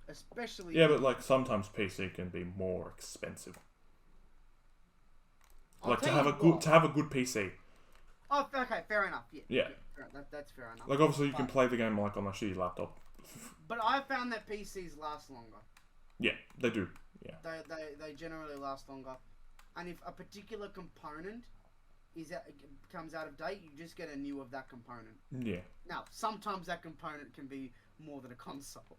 Especially Yeah, but like sometimes PC can be more expensive. I'll Like to tell have you a good what. to have a good PC. Oh, okay, fair enough. Yeah. Yeah. That's fair enough. Like obviously you can But- play the game like on a shitty laptop. But I found that PCs last longer. Yeah, they do. Yeah. They generally last longer, and if a particular component comes out of date, you just get a new of that component. Yeah. Now, sometimes that component can be more than a console.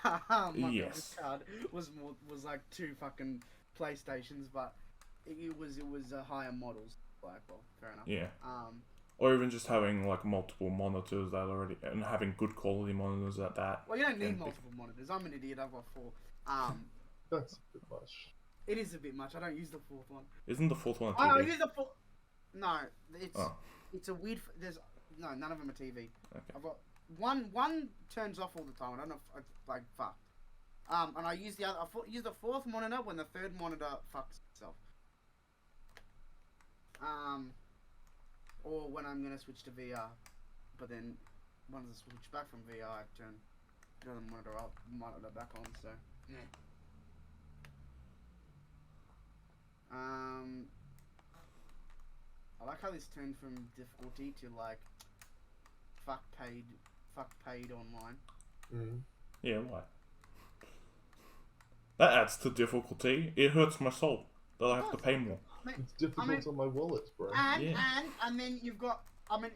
My Yes. graphics card was like 2 fucking PlayStations, but it was higher models. Like, well, fair enough. Yeah. Or even just having like multiple monitors that already and having good quality monitors at that. Well, you don't need can be- multiple monitors. I'm an idiot. I've got 4. That's a bit much. It is a bit much. I don't use the 4th one. Isn't the fourth one a I TV? use the 4th. No, Oh. it's a weird. There's none of them are TV. Okay. I've got one turns off all the time. I don't know if it's like fucked. And I use the other. Use the 4th monitor when the 3rd monitor fucks itself. Or when I'm gonna switch to VR, but then once I switch back from VR, I turn the other monitor back on. So yeah. I like how this turned from difficulty to like fuck paid online. Mm. Yeah, why? That adds to difficulty. It hurts my soul that I have to pay more. It's difficult on my wallet, bro. And then you've got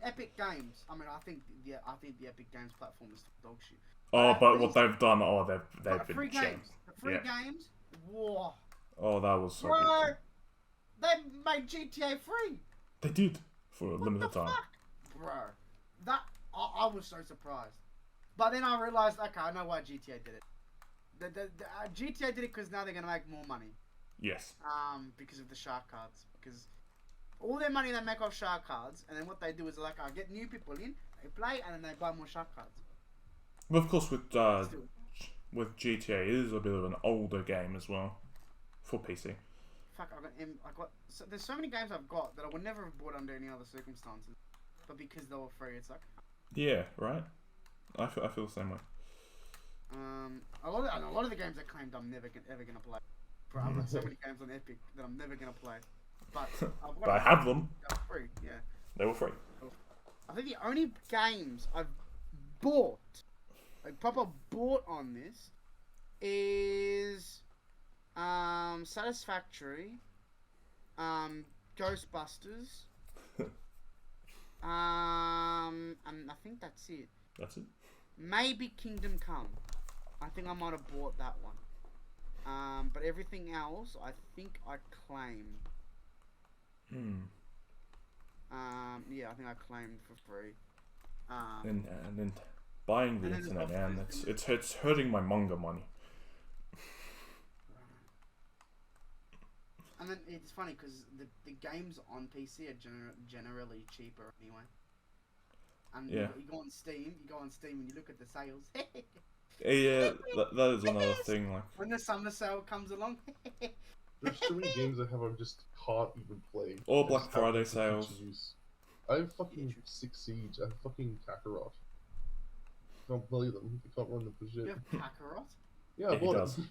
Epic Games. I think the Epic Games platform is dog shit. Oh, but what they've done, they've But been free gems. games. The free games. Whoa. Oh, that was so Bro, good. they made GTA free. They did for a What limited the time. fuck? Bro, that I was so surprised. But then I realized, okay, I know why GTA did it. GTA did it because now they're gonna make more money. Yes. Because of the shark cards. Because all their money they make off shark cards, and then what they do is like, I get new people in, they play, and then they buy more shark cards. But of course, with Still. with GTA, it is a bit of an older game as well for PC. Fuck, so, there's so many games I've got that I would never have bought under any other circumstances, but because they were free, it's like. Yeah, right. I feel the same way. A lot of the games I claimed I'm never ever gonna play. Bro, I've got so many games on Epic that I'm never gonna play. But But I have them. They're free, yeah. They were free. I think the only games I've bought, like proper bought on this, is Satisfactory, Ghostbusters, and I think that's it. That's it. Maybe Kingdom Come. I think I might have bought that one. But everything else, I think I claimed. Yeah, I think I claimed for free. And then buying the and then internet, there's man, it's hurting my manga money. And then it's funny because the games on PC are generally cheaper anyway. And Yeah. you go on Steam, and you look at the sales. Yeah, that is another thing. Like, When the summer sale comes along. There's so many games I have I just can't even play. Or I Black just have Friday them for sales. future use. I have fucking Six Siege. I have fucking Kakarot. Can't play them. I can't run them for shit. You have Kakarot? Yeah, I Yeah, he bought does. it.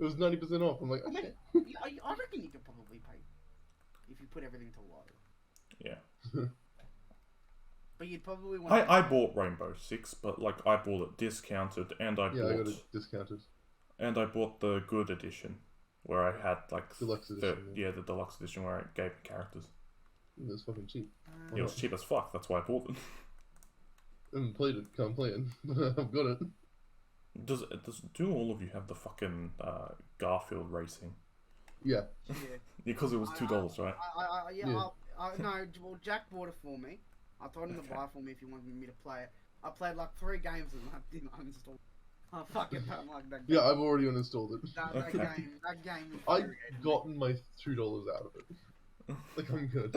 It was 90% off. I'm like, I mean, okay. I reckon you could probably pay if you put everything to low. yeah. But you'd probably want. I bought Rainbow Six, but like I bought it discounted, and I Yeah, I got bought it discounted. the good edition, where I had like Deluxe edition, yeah. the deluxe edition where it gave characters. It was fucking cheap. It was cheap as fuck. That's why I bought it. I haven't played it. Can't play it. I've got it. Does do all of you have the fucking Garfield racing? Yeah. Yeah. Because it was $2, right? Yeah. Yeah. No. Well, Jack bought it for me. I told him to Okay. buy it for me if he wanted me to play it. I played like 3 games and I didn't uninstall. I fucking don't like that game. Yeah, I've already uninstalled it. That Okay. game. I've infuriated me. gotten my $2 out of it. Like, I'm good.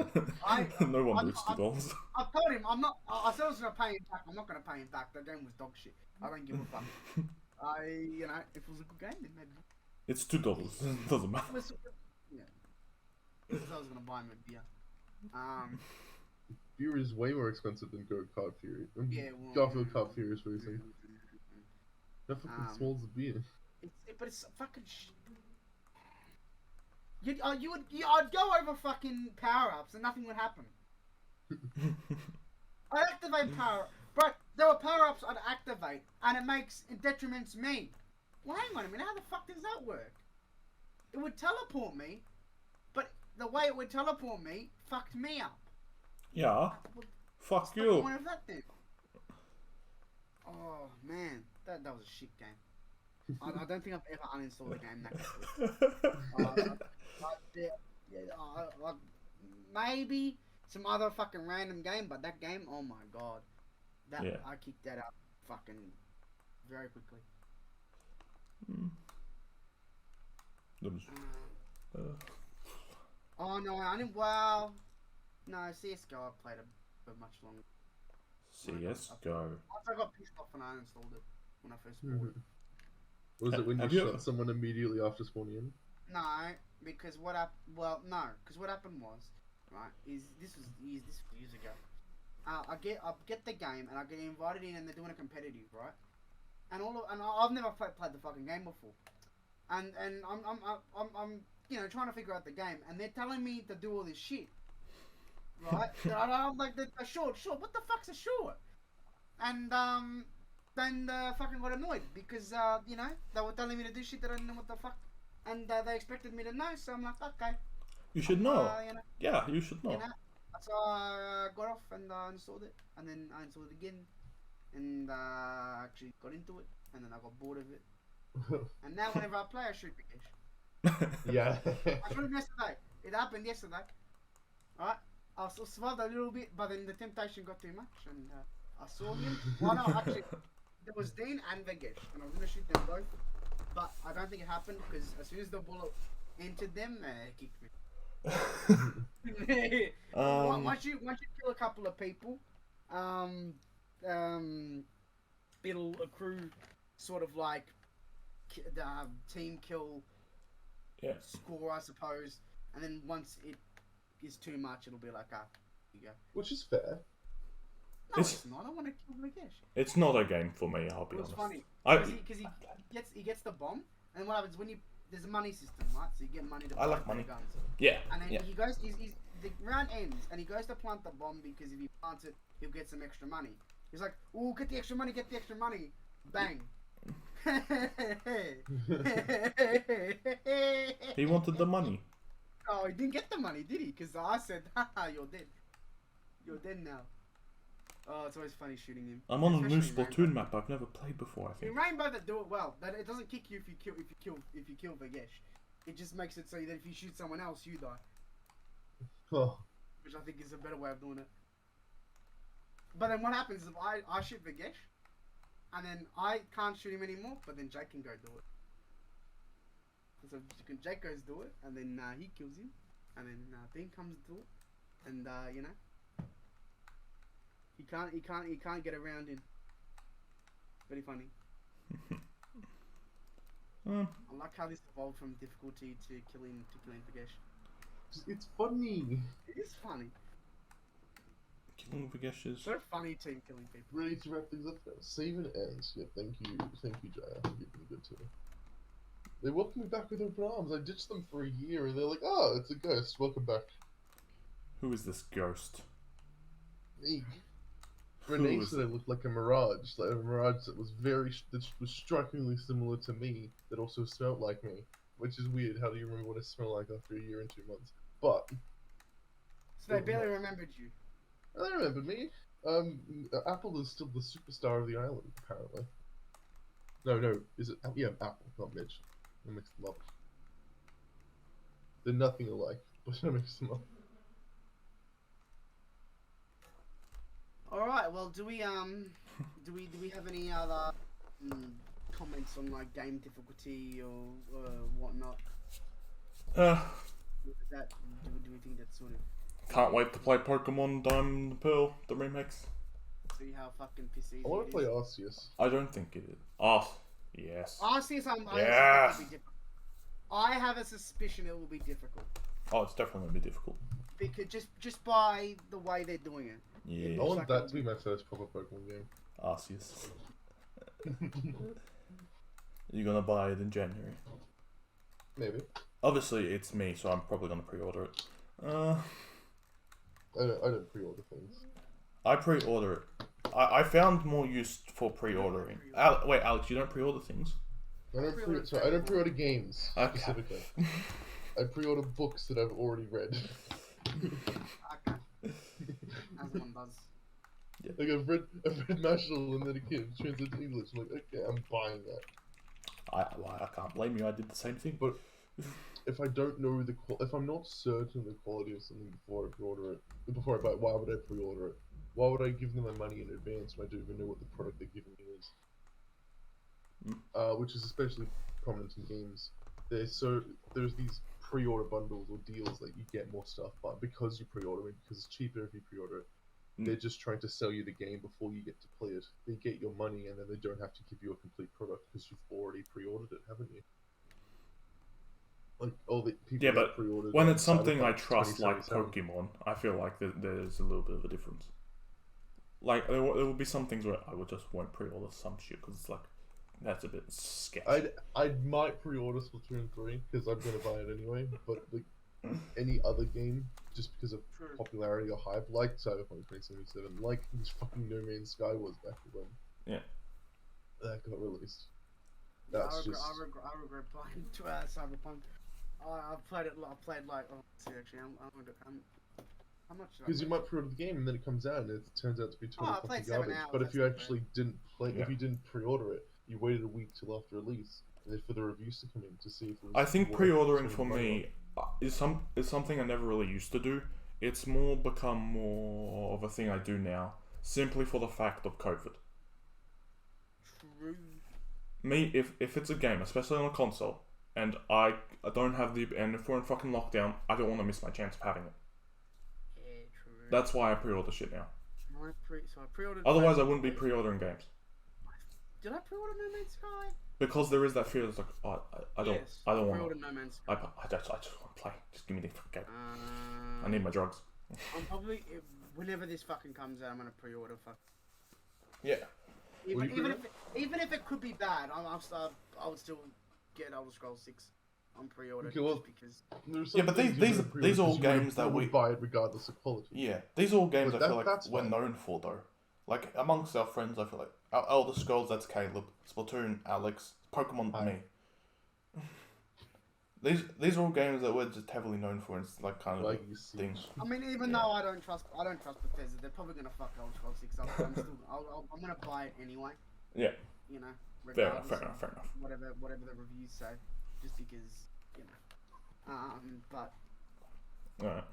No one I'm- loses $2. I told him I'm not. I said I was gonna pay him back. I'm not gonna pay him back. That game was dog shit. I don't give a fuck. If it was a good game, then maybe. It's $2. Doesn't matter. Yeah. Because I was gonna buy him a beer. Fury is way more expensive than Kart Fury. Yeah, well, Garfield Kart Fury is racing. How fucking small is the beer? But it's fucking. I'd go over fucking power ups and nothing would happen. I'd activate but there were power ups I'd activate and it detriments me. Well, hang on a minute, how the fuck does that work? It would teleport me, but the way it would teleport me fucked me up. Yeah. Fuck What's the you. point of that then? Oh man, that was a shit game. I don't think I've ever uninstalled a game that quickly. Maybe some other fucking random game, but that game, oh my god, I kicked that out fucking very quickly. Oh no, I didn't. Well, no, CS:GO I played for much longer. CS:GO. Once I got pissed off and I uninstalled it when I first bought it. Was it when you shot someone immediately after spawning in? No, because what happened was, right, this was years ago. I get the game and I get invited in and they're doing a competitive, right? And I've never played the fucking game before, and I'm trying to figure out the game, and they're telling me to do all this shit, right? I'm like, a short, what the fuck's a short? And then fucking got annoyed because they were telling me to do shit that I didn't know what the fuck, and they expected me to know, so I'm like, okay. You should know. Yeah, you should know. So I got off and installed it, and then I installed it again, and actually got into it, and then I got bored of it. And now whenever I play, I shoot Vikesh. Yeah. I shot him yesterday. It happened yesterday. Alright? I survived a little bit, but then the temptation got too much, and I saw him. Well, no, actually, there was Dean and Vikesh, and I was going to shoot them both, but I don't think it happened, because as soon as the bullet entered them, it kicked me. Once you kill a couple of people, it'll accrue sort of like the team kill score, I suppose, and then once it is too much, it'll be like, here you go. Which is fair. No, it's not. I want to kill Vikesh. It's not a game for me, I'll be honest. It's funny because he gets the bomb, and what happens when there's a money system, right? So you get money to buy money. guns. Yeah. And then he goes, the round ends, and he goes to plant the bomb because if he plants it, he'll get some extra money. He's like, "Ooh, get the extra money, bang." He wanted the money. Oh, he didn't get the money, did he? Because I said, haha, you're dead. You're dead now. Oh, it's always funny shooting him. I'm on a new Splatoon map I've never played before, I think. In Rainbow, they do it well. But it doesn't kick you if you kill Vikesh. It just makes it so that if you shoot someone else, you die. Oh. Which I think is a better way of doing it. But then what happens is I shoot Vikesh, and then I can't shoot him anymore, but then Jake can go do it. So Jake goes do it, and then he kills him, and then Dean comes to it, and he can't get around him. Very funny. I like how this evolved from difficulty to killing Vikesh. It's funny. It is funny. Killing Vikesh is... What a funny team killing people. Ready to wrap things up now. Save and ends. Yeah, thank you, Jaya. You've been good to me. They welcomed me back with open arms. I ditched them for a year, and they're like, "Oh, it's a ghost. Welcome back." Who is this ghost? Me. Renee said I looked like a mirage that was strikingly similar to me, that also smelled like me, which is weird. How do you remember what I smell like after a year and 2 months? But so they barely remembered you. They remembered me. Apple is still the superstar of the island, apparently. No, is it? Yeah, Apple, not Mitch. I mixed them up. They're nothing alike, but I mixed them up. All right. Well, do we have any other comments on like game difficulty or whatnot? Is that do we think that's sort of? Can't wait to play Pokemon Diamond and Pearl, the remix. See how fucking pissy. I want to play Arceus. I don't think it is. Yes. Arceus, yes. I have a suspicion it will be difficult. Oh, it's definitely going to be difficult. because just by the way they're doing it. Yeah. I want that to be my first proper Pokemon game. Arceus. You're gonna buy it in January. Maybe. Obviously, it's me, so I'm probably gonna pre-order it. I don't pre-order things. I pre-order it. I found more use for pre-ordering. Wait, Alex, you don't pre-order things? I don't pre-order games specifically. Okay. I pre-order books that I've already read. Okay. As one does. Yeah. Like I've read Mashal and then again translated to English. I'm like, okay, I'm buying that. I can't blame you. I did the same thing. But if I don't know if I'm not certain of the quality of something before I pre-order it, before I buy it, why would I pre-order it? Why would I give them my money in advance when I don't even know what the product they're giving me is? Which is especially prominent in games. There's these pre-order bundles or deals that you get more stuff, but because you pre-order it, because it's cheaper if you pre-order it, they're just trying to sell you the game before you get to play it. They get your money and then they don't have to give you a complete product because you've already pre-ordered it, haven't you? Like all the people yeah, but pre-ordered when it's something I Cyberpunk trust, like 2077. Pokemon, I feel like there's a little bit of a difference. Like there will be some things where I would just won't pre-order some shit because it's like that's a bit sketchy. I might pre-order Splatoon 3 because I'm gonna buy it anyway. But like any other game, just because of popularity or hype, like Cyberpunk 2077, like this fucking No Man's Sky was back when that got released. That's I just. regret playing Cyberpunk. I've played it. I played like. Oh, see, actually, how much? Because you might pre-order the game and then it comes out and it turns out to be total I played fucking 7 garbage. hours, But if that's you not actually didn't play, Yeah. if you didn't pre-order it, you waited a week till after release, and then for the reviews to come in to see if it was. I think worth pre-ordering spending for money me is something I never really used to do. It's become more of a thing I do now, simply for the fact of COVID. True. Me, if it's a game, especially on a console, and I don't have and if we're in fucking lockdown, I don't want to miss my chance of having it. Yeah, true. That's why I pre-order shit now. So I pre-ordered. Otherwise, I wouldn't be pre-ordering games. Did I pre-order No Man's Sky? Because there is that fear. It's like, oh, I don't Yes, want pre-ordered to. No Man's Sky. I just want to play. Just give me the fucking game. I I need my drugs. I'm probably whenever this fucking comes out, I'm gonna pre-order. Yeah. Even if it could be bad, I would still get Elder Scrolls 6 on pre-order Okay, well, just because. There's Yeah, some but things these you don't pre-order are all 'cause you would- games that you would we buy it regardless of quality. Yeah, these are all games But I feel like that's we're fine. known for though. Like amongst our friends, I feel like Elder Scrolls, that's Caleb, Splatoon, Alex, Pokemon, Hi. me. These are all games that we're just heavily known for, and it's like kind of Like a you see. thing. I mean, even though I don't trust Bethesda, they're probably gonna fuck Elder Scrolls 6 up. But I'm gonna buy it anyway. Yeah. You know, Fair enough. regardless Fair of enough. Whatever the reviews say, just because you know. But Alright.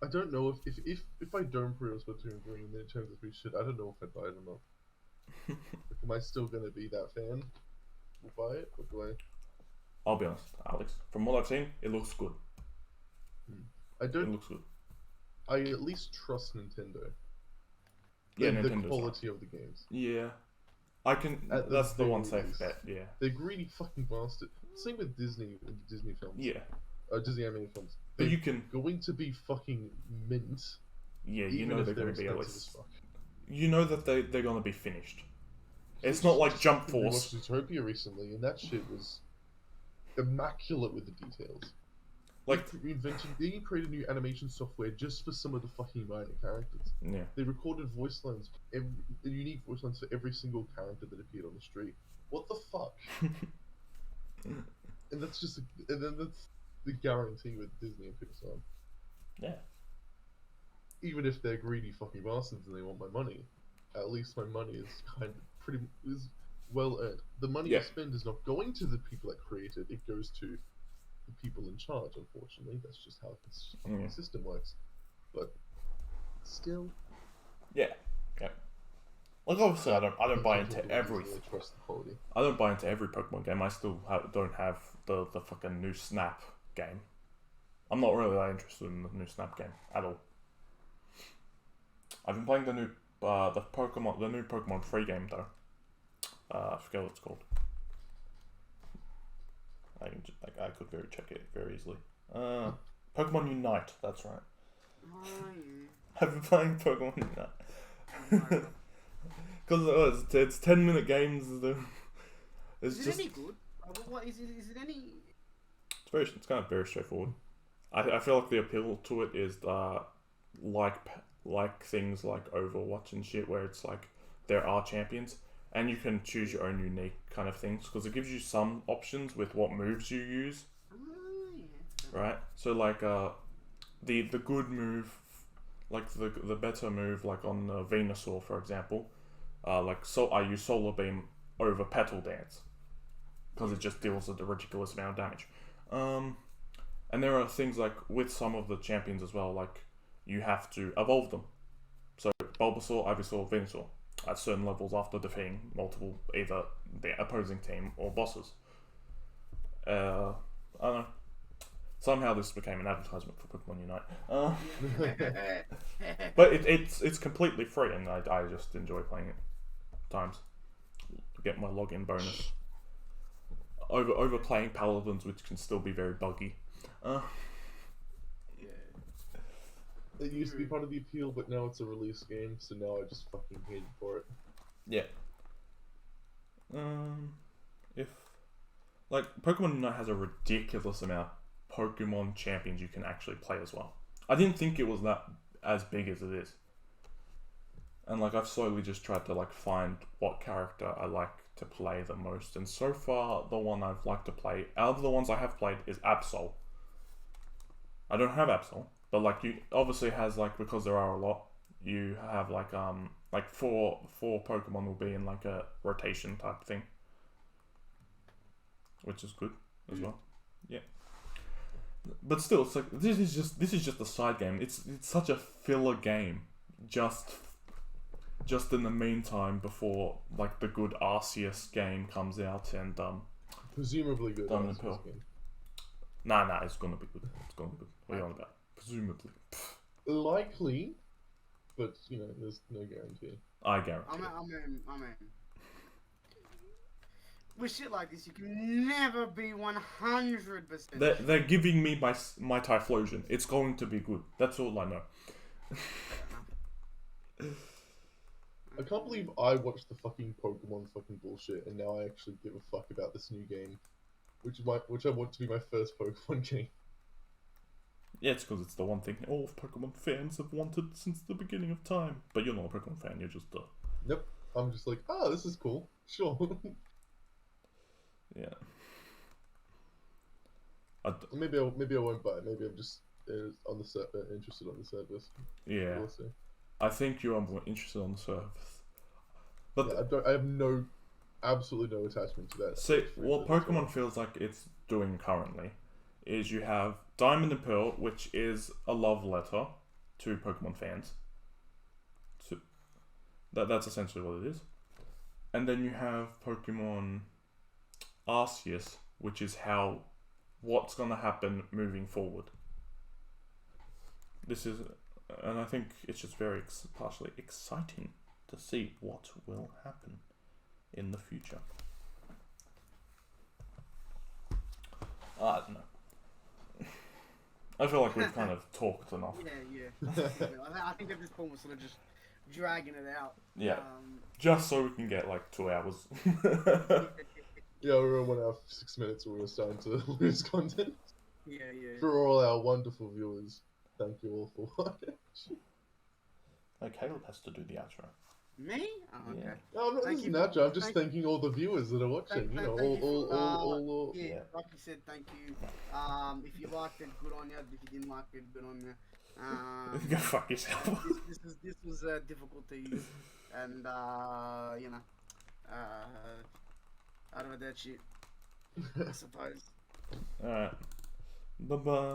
I don't know if I don't pre-order Splatoon 3 and then it turns out to be shit, I don't know if I'd buy it or not. Like, am I still gonna be that fan? Will buy it? Or do I? I'll be honest, Alex. From what I've seen, it looks good. I It don't. looks good. I at least trust Nintendo. Yeah, The Nintendo's quality of the games. Yeah. I can. At the That's the very one safe least. bet. Yeah. They're greedy fucking bastard. Same with Disney films. Yeah. Disney animated films. But They're you can. going to be fucking mint. Yeah, you even know if they're going to be at expensive as least. fuck. You know that they're going to be finished. It's not like Jump We Force. watched Zootopia recently, and that shit was immaculate with the details. Like, They created new animation software just for some of the fucking minor characters. yeah. They recorded voice lines, unique voice lines for every single character that appeared on the street. What the fuck? And that's the guarantee with Disney and Pixar. Yeah. Even if they're greedy fucking bastards and they want my money, at least my money is well earned. The money I Yeah. spend is not going to the people that create it; it goes to the people in charge. Unfortunately, that's just how this fucking system works. But still, Yeah. Yeah. Like obviously, I don't buy into every. Really trust the quality. I don't buy into every Pokemon game. I still don't have the fucking new Snap game. I'm not really that interested in the new Snap game at all. I've been playing the new Pokemon free game though. I forget what it's called. I could check it very easily. Pokemon Unite. That's right. Oh yeah. I've been playing Pokemon Unite. Oh, Because it's 10-minute games. It's is it just any good? What is it? Is it any? it's kind of very straightforward. I feel like the appeal to it is like things like Overwatch and shit, where it's like there are champions and you can choose your own unique kind of things, because it gives you some options with what moves you use, Oh yeah. right? So like the good move, like the better move, like on Venusaur for example, I use Solar Beam over Petal Dance because it just deals a ridiculous amount of damage. And there are things like with some of the champions as well, like you have to evolve them. So Bulbasaur, Ivysaur, Venusaur at certain levels after defeating multiple either the opposing team or bosses. I don't know. Somehow this became an advertisement for Pokemon Unite. But it's completely free, and I just enjoy playing it times. Get my login bonus. Over playing Paladins, which can still be very buggy. Yeah. It used to be part of the appeal, but now it's a release game, so now I just fucking hate it for it. Yeah. If like Pokemon Unite has a ridiculous amount of Pokemon champions you can actually play as well. I didn't think it was that as big as it is. And like I've slowly just tried to like find what character I like to play the most, and so far the one I've liked to play out of the ones I have played is Absol. I don't have Absol, but like you obviously has like, because there are a lot, you have like four Pokemon will be in like a rotation type thing, which is good as well. Yeah. But still, it's like this is just a side game. It's such a filler game, just in the meantime before like the good Arceus game comes out and Presumably good. Diamond and Pearl. Nah, it's gonna be good. It's gonna be good. What are you on about? Presumably. Likely, but you know, there's no guarantee. I guarantee. I mean, with shit like this, you can never be 100%. They're giving me my Typhlosion. It's going to be good. That's all I know. I can't believe I watched the fucking Pokemon fucking bullshit, and now I actually give a fuck about this new game, which I want to be my first Pokemon game. Yeah, it's because it's the one thing all Pokemon fans have wanted since the beginning of time. But you're not a Pokemon fan. You're just Nope. I'm just like, oh, this is cool. Sure. Yeah. Maybe I won't buy it. Maybe I'm just interested on the service. Yeah. We'll see. I think you are more interested on the service. But yeah, I have absolutely no attachment to that. See, what Pokemon feels like it's doing currently is you have Diamond and Pearl, which is a love letter to Pokemon fans. So that's essentially what it is. And then you have Pokemon Arceus, which is what's going to happen moving forward. And I think it's just very partially exciting to see what will happen in the future. I don't know. I feel like we've kind of talked enough. Yeah. I think at this point we're sort of just dragging it out. Yeah. Just so we can get like 2 hours. Yeah, we're on 1 hour 6 minutes and we're starting to lose content. Yeah. For all our wonderful viewers, thank you all for watching. Caleb has to do the outro. Me? Oh, okay. Yeah. No, I'm not Thank listening you. to that, I'm just thanking all the viewers that are watching. Thank all. Yeah, Yeah. like you said, thank you. If you liked it, good on you. If you didn't like it, good on you. Go fuck yourself. This was difficult to use, and you know, I don't know that shit. I suppose. Alright. Bye bye.